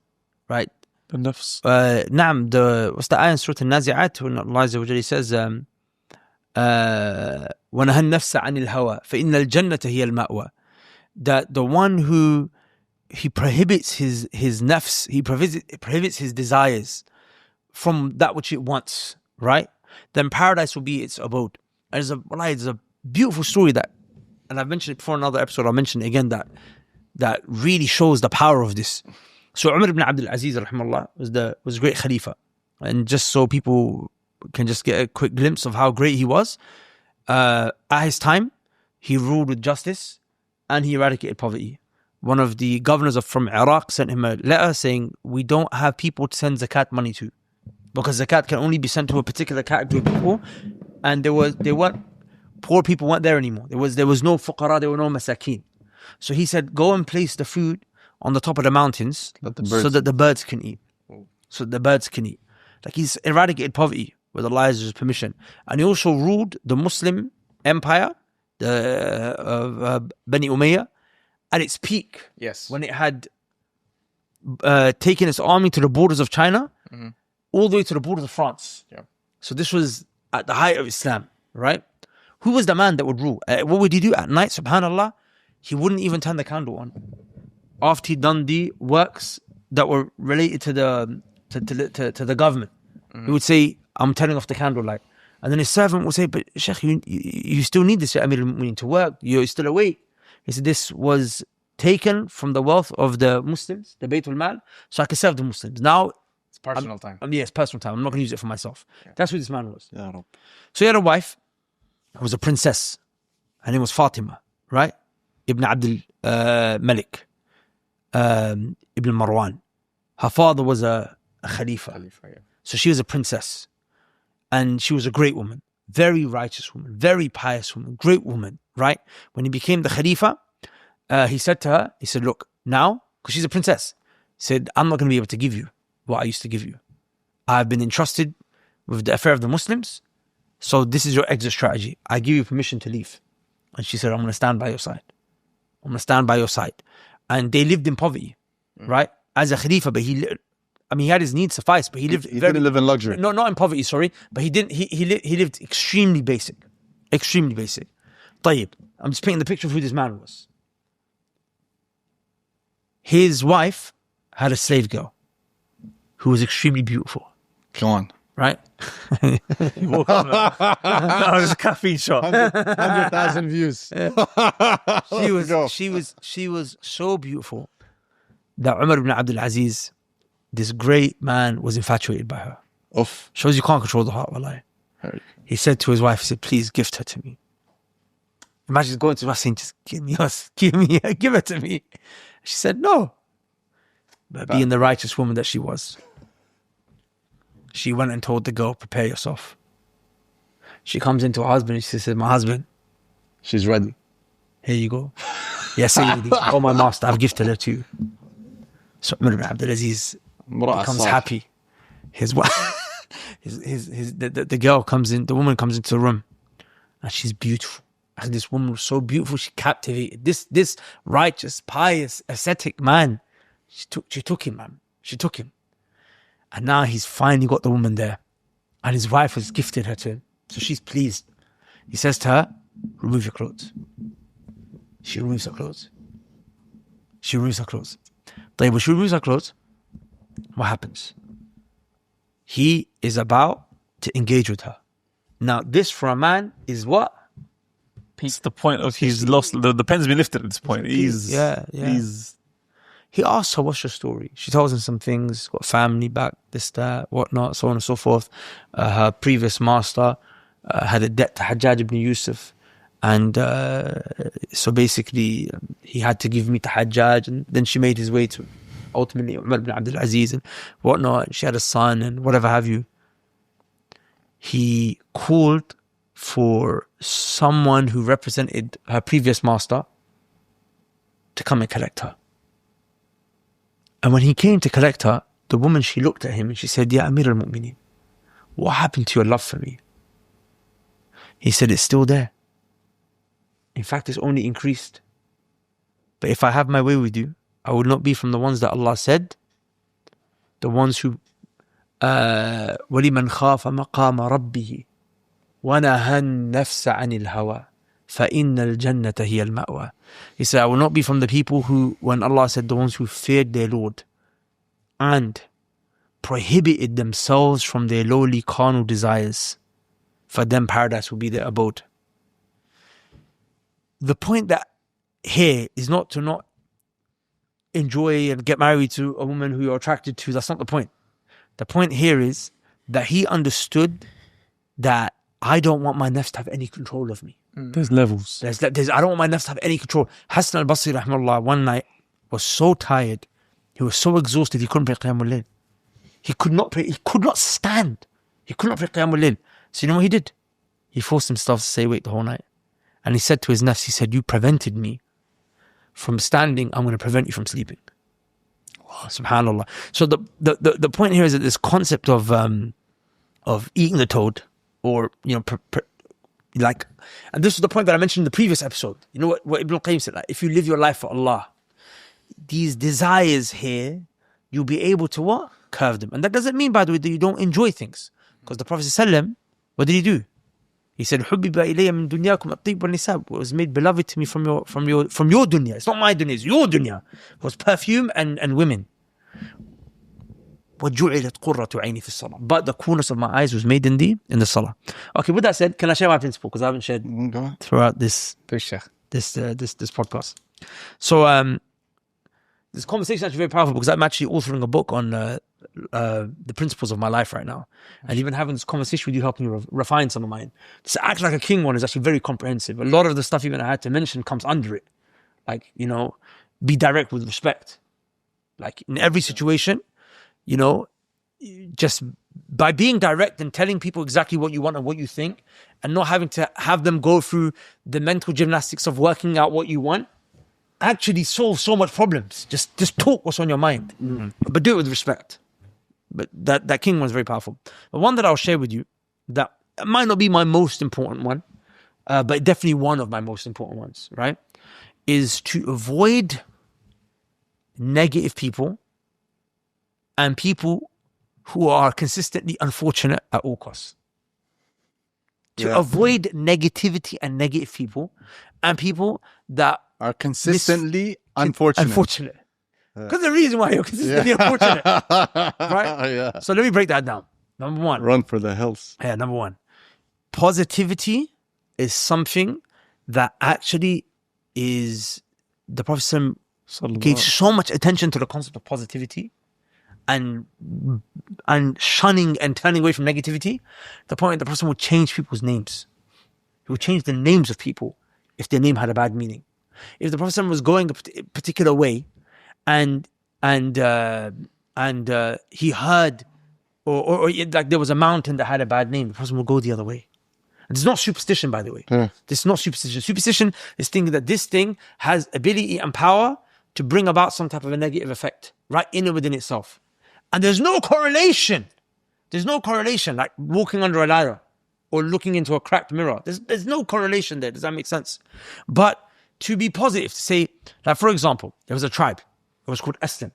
right? The nafs. نعم, what's the ayah in Surah Al-Nazi'at when Allah Azza wa Jalla says وَنَهَى النَّفْسَ عَنِ الْهَوَى فَإِنَّ الْجَنَّةَ هِيَ الْمَأْوَى. That the one who he prohibits his nafs, he prohibits his desires from that which it wants, right? Then paradise will be its abode. And there's a beautiful story that, and I've mentioned it before in another episode, I'll mention it again, that really shows the power of this. So Umar ibn Abdul Aziz rahimahullah was a great Khalifa. And just so people can just get a quick glimpse of how great he was, at his time, he ruled with justice and he eradicated poverty. One of the governors from Iraq sent him a letter saying, we don't have people to send zakat money to, because zakat can only be sent to a particular category of people, and poor people weren't there anymore. There was no fuqara, there were no masakin. So he said, go and place the food on the top of the mountains so that the birds can eat. Like, he's eradicated poverty with Allah's permission. And he also ruled the Muslim empire, the Bani Umayyah, at its peak. Yes. When it had taken its army to the borders of China, all the way to the borders of France. Yeah. So this was at the height of Islam, right? Who was the man that would rule? What would he do at night? Subhanallah, he wouldn't even turn the candle on. After he'd done the works that were related to the government, he would say, I'm turning off the candle light. And then his servant would say, but Sheikh, you still need this, Amir al-Mu'mineen, to work. You're still awake. He said, this was taken from the wealth of the Muslims, the Baytul Mal, so I can serve the Muslims. Now, It's personal time. Yes, personal time. I'm not going to use it for myself. Yeah. That's who this man was. Ya Rab. So he had a wife who was a princess. Her name was Fatima, right? Ibn Abdul Malik, Ibn Marwan. Her father was a Khalifa. Yeah. So she was a princess. And she was a great woman. Very righteous woman. Very pious woman. Great woman, right? When he became the Khalifa, he said to her, he said, look, now, because she's a princess, he said, I'm not going to be able to give you what I used to give you. I've been entrusted with the affair of the Muslims, so this is your exit strategy. I give you permission to leave. And she said, I'm going to stand by your side. I'm going to stand by your side. And they lived in poverty, right? As a Khalifa, but he had his needs sufficed, but he lived He didn't live in luxury. No, not in poverty, sorry. But he didn't. He lived extremely basic. Extremely basic. طيب, I'm just painting the picture of who this man was. His wife had a slave girl who was extremely beautiful. Come on. Right? That was a caffeine shot. 100,000 views. She was so beautiful that Umar ibn Abdul Aziz, this great man, was infatuated by her. Oof. Shows you can't control the heart, wallahi. He said to his wife, he said, please gift her to me. Imagine going to his wife saying, just give her to me. She said, no. But being the righteous woman that she was, she went and told the girl, prepare yourself. She comes into her husband and she says, my husband, She's ready. here you go. Yes, oh my master, I've gifted her to you. So Umar ibn Abdul Aziz becomes happy. His wife, the girl comes in, the woman comes into the room, and she's beautiful. And this woman was so beautiful, she captivated this righteous, pious, ascetic man. She took him, man. She took him. And now he's finally got the woman there. And his wife has gifted her to him. So she's pleased. He says to her, remove your clothes. She removes her clothes. But when she removes her clothes, what happens? He is about to engage with her. Now, this for a man is what? It's the point of he's lost. The pen's been lifted at this point. He asks her, what's your story? She tells him some things, got family back, this, that, whatnot, so on and so forth. Her previous master had a debt to Hajjaj ibn Yusuf. And so basically, he had to give me to Hajjaj. And then she made his way to ultimately Umar ibn Abdul Aziz and whatnot. She had a son and whatever have you. He called for someone who represented her previous master to come and collect her. And when he came to collect her, the woman, she looked at him and she said, Ya Amir al-Mu'mineen, what happened to your love for me? He said, it's still there. In fact, it's only increased. But if I have my way with you, I will not be from the ones that Allah said, the ones who وَلِمَنْ خَافَ مَقَامَ رَبِّهِ وَنَهَى النَّفْسَ عَنِ الْهَوَى فَإِنَّ الْجَنَّةَ هِيَ الْمَأْوَى. He said, I will not be from the people who, when Allah said, the ones who feared their Lord and prohibited themselves from their lowly carnal desires, for them paradise will be their abode. The point that here is not to not enjoy and get married to a woman who you're attracted to. That's not the point. The point here is that he understood that I don't want my nafs to have any control of me. There's levels. I don't want my nafs to have any control. Hassan al-Basri rahimahullah one night was so tired, he was so exhausted, he couldn't pray Qiyamul Layl. He could not pray, he could not stand. He could not pray Qiyamul Layl. So you know what he did? He forced himself to stay awake the whole night. And he said to his nafs, he said, you prevented me from standing, I'm going to prevent you from sleeping. Wow, subhanallah. So the point here is that this concept of eating the toad, or like, and this is the point that I mentioned in the previous episode. You know what Ibn al-Qayyim said? Like, if you live your life for Allah, these desires here, you'll be able to what? Curve them. And that doesn't mean, by the way, that you don't enjoy things. Because the Prophet ﷺ, what did he do? He said, حُبِّبَ إِلَيَّ مِن دُنْيَاكُمْ الطِّيبُ وَالنِّسَاءُ. What was made beloved to me from your dunya. It's not my dunya, it's your dunya. It was perfume and women. وَجُعِلَتْ قُرَّةُ عَيْنِي فِي الصَّلَاةِ. But the corners of my eyes was made in the salah. Okay, with that said, can I share my principle? Because I haven't shared throughout this podcast. So this conversation is actually very powerful, because I'm actually authoring a book on the principles of my life right now. And even having this conversation with you helping me refine some of mine. This Act Like a King one is actually very comprehensive. A lot of the stuff even I had to mention comes under it. Like, be direct with respect. Like in every situation, just by being direct and telling people exactly what you want and what you think, and not having to have them go through the mental gymnastics of working out what you want, actually solves so much problems. Just talk what's on your mind, but do it with respect. But that king one is very powerful. The one that I'll share with you, that might not be my most important one, but definitely one of my most important ones, right, is to avoid negative people and people who are consistently unfortunate at all costs. To avoid negativity and negative people and people that are consistently unfortunate. Because the reason why you're consistently unfortunate. Right? Yeah. So let me break that down. Number one. Run for the hills. Yeah, number one. Positivity is something that actually is, the Prophet gave so much attention to the concept of positivity and shunning and turning away from negativity. The point the Prophet would change people's names. He would change the names of people if their name had a bad meaning. If the Prophet was going a particular way and he heard or like there was a mountain that had a bad name, the Prophet would go the other way. And it's not superstition, by the way. This is not superstition. Superstition is thinking that this thing has ability and power to bring about some type of a negative effect right in and within itself. And there's no correlation. There's no correlation, like walking under a ladder or looking into a cracked mirror. There's no correlation there. Does that make sense? But to be positive, to say, like for example, there was a tribe. It was called Aslam.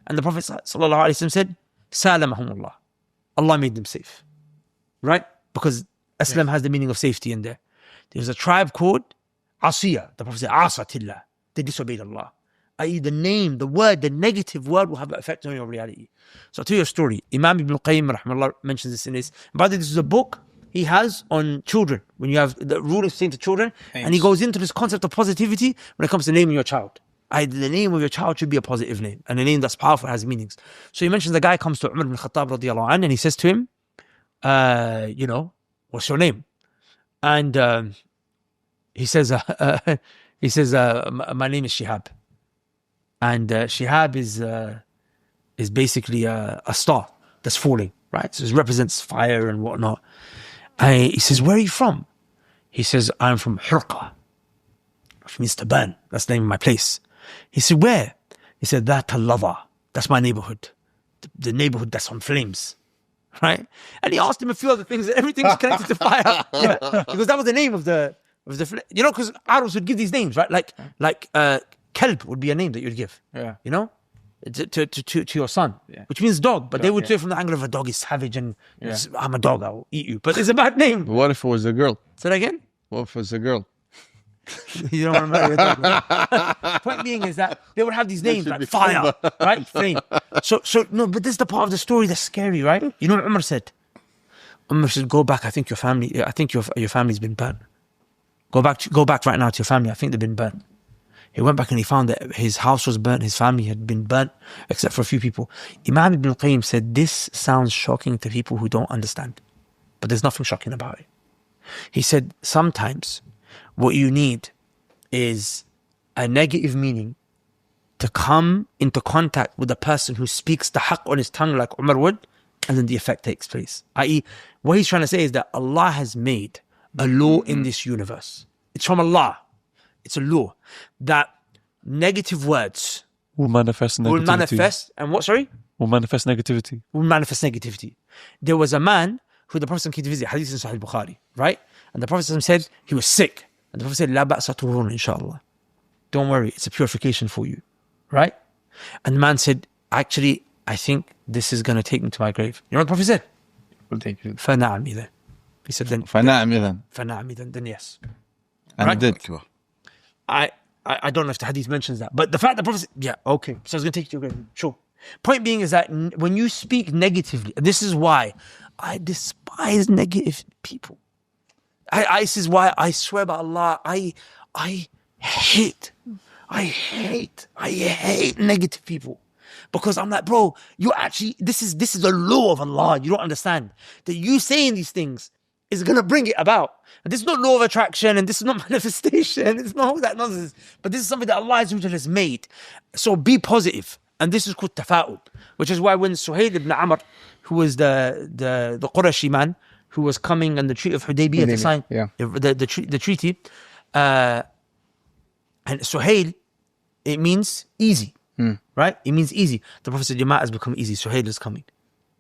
And the Prophet ﷺ said, Salamahumullah. Allah made them safe. Right? Because Aslam has the meaning of safety in there. There was a tribe called Asiyah. The Prophet said, Asatillah. They disobeyed Allah. I.e. the name, the word, the negative word will have an effect on your reality. So I'll tell you a story. Imam Ibn Qayyim rahimahullah mentions this in his. By the way, this is a book he has on children. When you have the rule of saying to children, and he goes into this concept of positivity when it comes to naming your child. The name of your child should be a positive name, and a name that's powerful, has meanings. So he mentions the guy comes to Umar ibn Khattab radiallahu anhu, and he says to him, what's your name? And he says, my name is Shihab. And Shihab is basically a star that's falling, right? So it represents fire and whatnot. He says, where are you from? He says, I'm from Hurqa, which means to burn. That's the name of my place. He said, where? He said, that Lava. That's my neighborhood. The neighborhood that's on flames. Right? And he asked him a few other things, and everything's connected to fire. Yeah. Because that was the name of the you know, because Arabs would give these names, right? Like Kelb would be a name that you'd give. Yeah. You know? To your son, which means dog, but they would do it from the angle of a dog is savage and I'm a dog, I'll eat you. But it's a bad name. What if it was a girl? Say that again? What if it was a girl? You don't want to marry a dog. Point being is that they would have these names like fire, right? Flame. So no, but this is the part of the story that's scary, right? You know what Umar said? Umar said, go back, I think your family's been burnt. Go back right now to your family, I think they've been burnt. He went back and he found that his house was burnt, his family had been burnt, except for a few people. Imam Ibn Qayyim said, this sounds shocking to people who don't understand, but there's nothing shocking about it. He said, sometimes what you need is a negative meaning to come into contact with a person who speaks the haqq on his tongue like Umar would, and then the effect takes place. I.e., what he's trying to say is that Allah has made a law in this universe. It's from Allah. It's a law that negative words will manifest negativity. Will manifest, and what, sorry? Will manifest negativity. Will manifest negativity. There was a man who the Prophet came to visit, hadith in Sahih Bukhari, right? And the Prophet said he was sick. And the Prophet said, La ba'sa tuhurun, inshallah. Don't worry, it's a purification for you, right? And the man said, actually, I think this is going to take me to my grave. You know what the Prophet said? We'll take you. فَنَعَمِ then. He said, then فَنَعَمِ then yes. And right? it did. I don't know if the hadith mentions that, but the fact that the Prophet said, yeah, okay, so I was going to take you to your grave. Sure. Point being is that when you speak negatively, this is why I despise negative people. This is why I swear by Allah, I hate negative people. Because I'm like, bro, you actually, this is a law of Allah. You don't understand that you saying these things is going to bring it about. And this is not law of attraction, and this is not manifestation. It's not all that nonsense. But this is something that Allah has made. So be positive. And this is called tafa'ud, which is why when Suhail ibn Amr, who was the Qurashi man, who was coming and the Treaty of Hudaybiyah to sign the treaty, and Suhail, it means easy, right? It means easy. The Prophet said, your mat has become easy. Suhail is coming,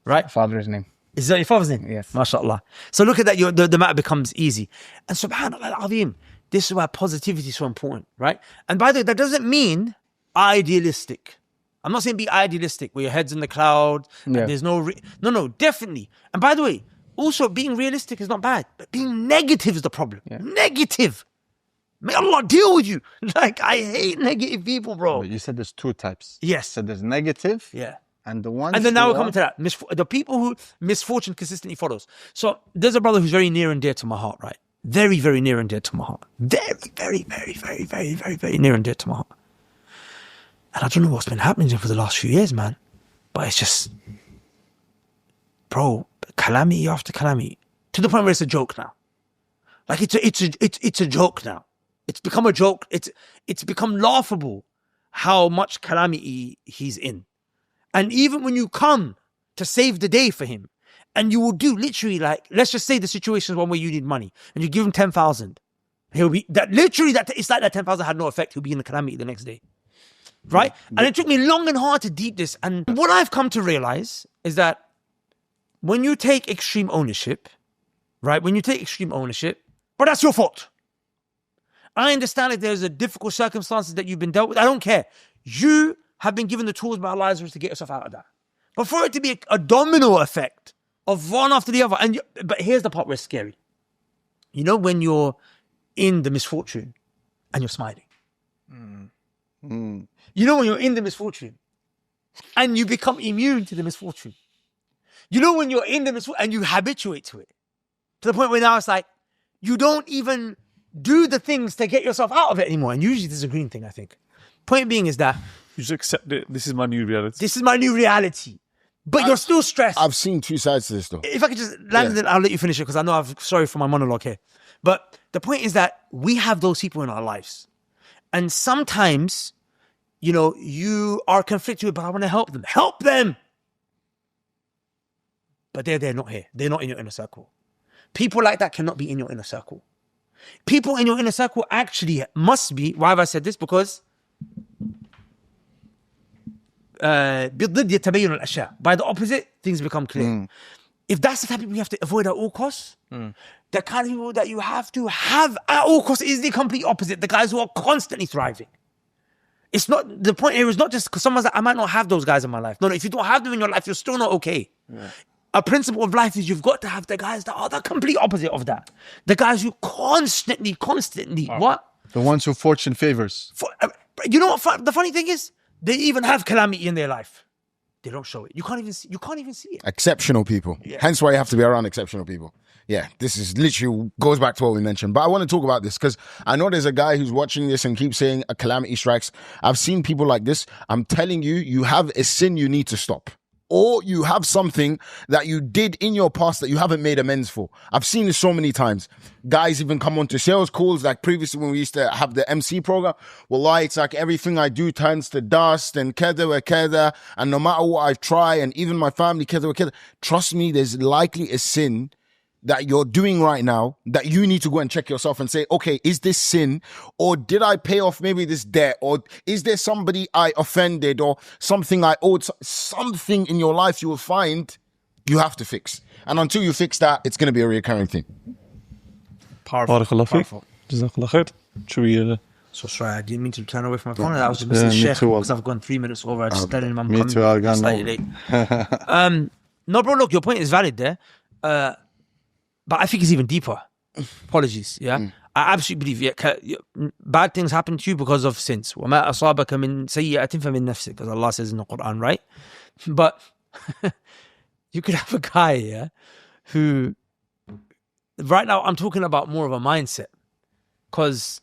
right? Father's name. Is that your father's name? Yes. MashaAllah. So look at that, the matter becomes easy. And subhanAllah al-Azim, this is why positivity is so important, right? And by the way, that doesn't mean idealistic. I'm not saying be idealistic where your head's in the cloud and there's no... No, definitely. And by the way, also being realistic is not bad, but being negative is the problem. Yeah. Negative. May Allah deal with you. Like, I hate negative people, bro. But you said there's two types. Yes. So there's negative. Yeah. And the ones. And then now we're coming to that. The people who misfortune consistently follows. So there's a brother who's very near and dear to my heart, right? Very, very near and dear to my heart. Very, very, very, very, very, very, very near and dear to my heart. And I don't know what's been happening to him for the last few years, man. But it's just, bro, calamity after calamity, to the point where it's a joke now. Like it's a joke now. It's become a joke. It's become laughable how much calamity he's in. And even when you come to save the day for him, and you will do literally, like, let's just say the situation is one where you need money, and you give him 10,000, he'll be that literally that it's like that 10,000 had no effect. He'll be in the calamity the next day, right? And it took me long and hard to deep this. And what I've come to realize is that when you take extreme ownership, right? When you take extreme ownership, but that's your fault. I understand that there's a difficult circumstances that you've been dealt with. I don't care. You have been given the tools by Allah to get yourself out of that. But for it to be a domino effect of one after the other, but here's the part where it's scary. You know when you're in the misfortune and you're smiling? You know when you're in the misfortune and you become immune to the misfortune? You know when you're in the misfortune and you habituate to it? To the point where now it's like, you don't even do the things to get yourself out of it anymore. And usually this is a green thing, I think. Point being is that you just accept it. This is my new reality. This is my new reality. But you're still stressed. I've seen two sides to this though. If I could just land it, I'll let you finish it because I know sorry for my monologue here. But the point is that we have those people in our lives. And sometimes you are conflicted with, but I want to help them. Help them! But they're not here. They're not in your inner circle. People like that cannot be in your inner circle. People in your inner circle actually must be, why have I said this? Because بِالضِّدِّ يَتَبَيَّنُ الْأَشْيَاء. By the opposite, things become clear. If that's the type of people you have to avoid at all costs, the kind of people that you have to have at all costs is the complete opposite. The guys who are constantly thriving. It's not, the point here is not just because someone's like, I might not have those guys in my life. No, if you don't have them in your life, you're still not okay. Yeah. A principle of life is you've got to have the guys that are the complete opposite of that. The guys who constantly, what? The ones who fortune favors. You know what the funny thing is? They even have calamity in their life. They don't show it. You can't even see it. Exceptional people. Yeah. Hence why you have to be around exceptional people. Yeah, this is literally goes back to what we mentioned. But I want to talk about this because I know there's a guy who's watching this and keeps saying a calamity strikes. I've seen people like this. I'm telling you, you have a sin you need to stop. Or you have something that you did in your past that you haven't made amends for. I've seen this so many times. Guys even come onto sales calls, like previously when we used to have the MC program. Well, it's like everything I do turns to dust and keda wa keda. And no matter what I try, and even my family, keda wa keda. Trust me, there's likely a sin that you're doing right now that you need to go and check yourself and say, okay, is this sin? Or did I pay off maybe this debt? Or is there somebody I offended or something I owed? Something in your life you will find you have to fix. And until you fix that, it's going to be a recurring thing. Powerful. Powerful. Jazakallah khair. Should we... So sorry, I didn't mean to turn away from my phone. I was just missing Sheikh because I've gone 3 minutes over. I just telling him I'm coming slightly late. No, bro, look, your point is valid there. But I think it's even deeper. Apologies, yeah? I absolutely believe bad things happen to you because of sins. وَمَا أَصَابَكَ مِن سَيِّئَةٍ فَمِن نَفْسِكَ, because Allah says in the Quran, right? But you could have a guy, yeah, who... Right now, I'm talking about more of a mindset. Because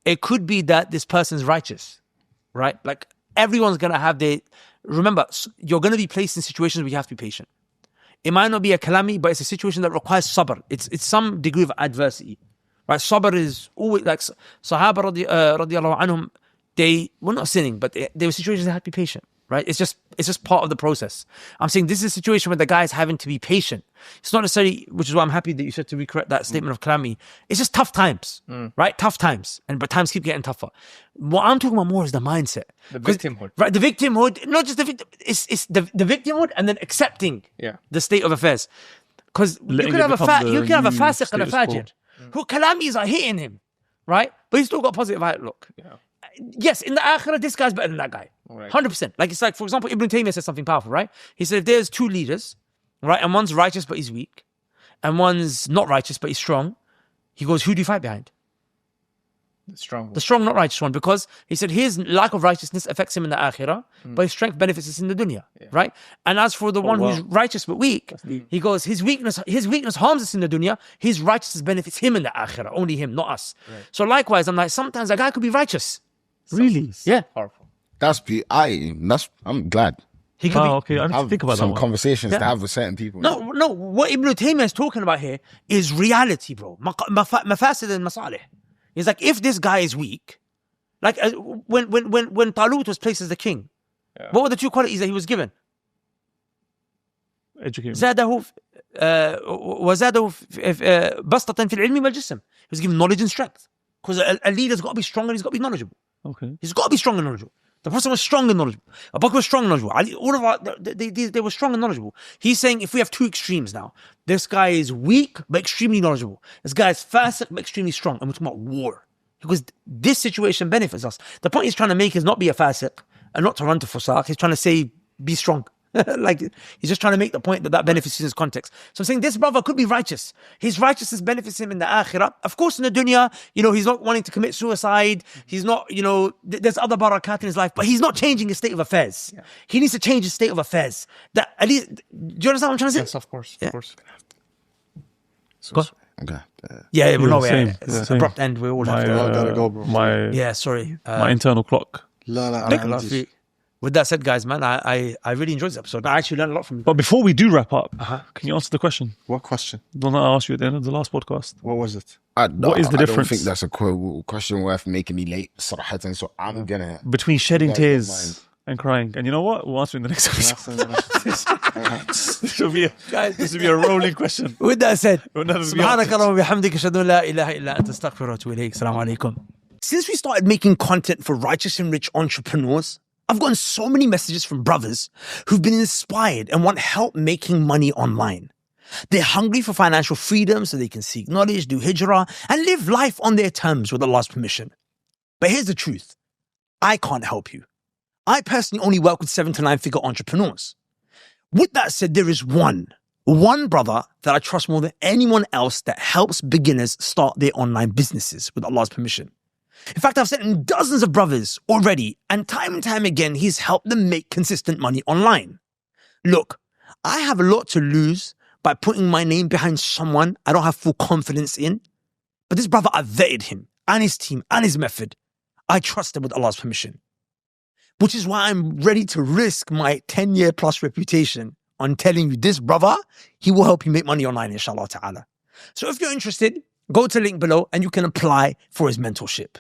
it could be that this person's righteous, right? Like, everyone's going to have their... Remember, you're going to be placed in situations where you have to be patient. It might not be a calamity, but it's a situation that requires sabr. It's some degree of adversity. Right? Sabr is always like Sahaba radiallahu anhum, they were not sinning, but there were situations that had to be patient. Right? It's just part of the process. I'm saying this is a situation where the guy is having to be patient. It's not necessarily, which is why I'm happy that you said to recorrect that statement of calamity. It's just tough times, right? Tough times, but times keep getting tougher. What I'm talking about more is the mindset, the victimhood, right? The victimhood, not just the victim. It's the victimhood and then accepting the state of affairs. Because you can have a fasiq and a fajir who calamities are hitting him, right? But he's still got a positive outlook. Yeah. Yes, in the akhirah, this guy's better than that guy. 100%. Like, it's like, for example, Ibn Taymiyyah says something powerful, right? He said, if there's two leaders, right, and one's righteous but he's weak, and one's not righteous but he's strong, he goes, who do you fight behind? The strong, not righteous one, because he said his lack of righteousness affects him in the akhirah, but his strength benefits us in the dunya, right? And as for the one who's righteous but weak, he goes, his weakness harms us in the dunya, his righteousness benefits him in the akhirah, only him, not us. Right. So likewise, I'm like, sometimes a guy could be righteous. Really? Yeah. Powerful. I'm glad. He could okay, I need to think about some that conversations to have with certain people. No, what Ibn Taymiyyah is talking about here is reality, bro. Mafasid and masalih. It's like, if this guy is weak, like when Talut was placed as the king, what were the two qualities that he was given? Education. زاده بسطة في العلم والجسم. He was given knowledge and strength. Because a leader's got to be strong and he's got to be knowledgeable. Okay. He's got to be strong and knowledgeable. The Prophet was strong and knowledgeable. Abu Bakr was strong and knowledgeable. Ali, all of they were strong and knowledgeable. He's saying if we have two extremes now, this guy is weak but extremely knowledgeable. This guy is fasiq but extremely strong. And we're talking about war. Because this situation benefits us. The point he's trying to make is not be a fasiq and not to run to fusaq. He's trying to say be strong. Like, he's just trying to make the point that benefits in his context. So I'm saying this brother could be righteous. His righteousness benefits him in the akhirah. Of course, in the dunya, he's not wanting to commit suicide. He's not, there's other barakat in his life, but he's not changing his state of affairs. Yeah. He needs to change his state of affairs. That at least, do you understand what I'm trying to say? Yes, of course. Yeah. Of course. Okay. It's abrupt end. We all have to gotta go, bro. sorry. My internal clock. لا With that said, guys, man, I really enjoyed this episode. I actually learned a lot from you. But before we do wrap up, can you answer the question? What question? The one that I asked you at the end of the last podcast. What was it? What is the difference? I don't think that's a question worth making me late, صراحة. So I'm gonna between shedding tears and crying. And you know what? We'll answer in the next episode. This will be a rolling question. With that said, سبحانك اللهم وبحمدك أشهد أن لا إله إلا أنت أستغفرك وأتوب إليك. السلام عليكم. Since we started making content for righteous and rich entrepreneurs, I've gotten so many messages from brothers who've been inspired and want help making money online. They're hungry for financial freedom so they can seek knowledge, do hijrah, and live life on their terms with Allah's permission. But here's the truth. I can't help you. I personally only work with 7 to 9 figure entrepreneurs. With that said, there is one brother that I trust more than anyone else that helps beginners start their online businesses with Allah's permission. In fact, I've sent him dozens of brothers already, and time again, he's helped them make consistent money online. Look, I have a lot to lose by putting my name behind someone I don't have full confidence in, but this brother, I've vetted him and his team and his method. I trust him with Allah's permission. Which is why I'm ready to risk my 10-year plus reputation on telling you this brother, he will help you make money online, inshallah ta'ala. So if you're interested, go to the link below and you can apply for his mentorship.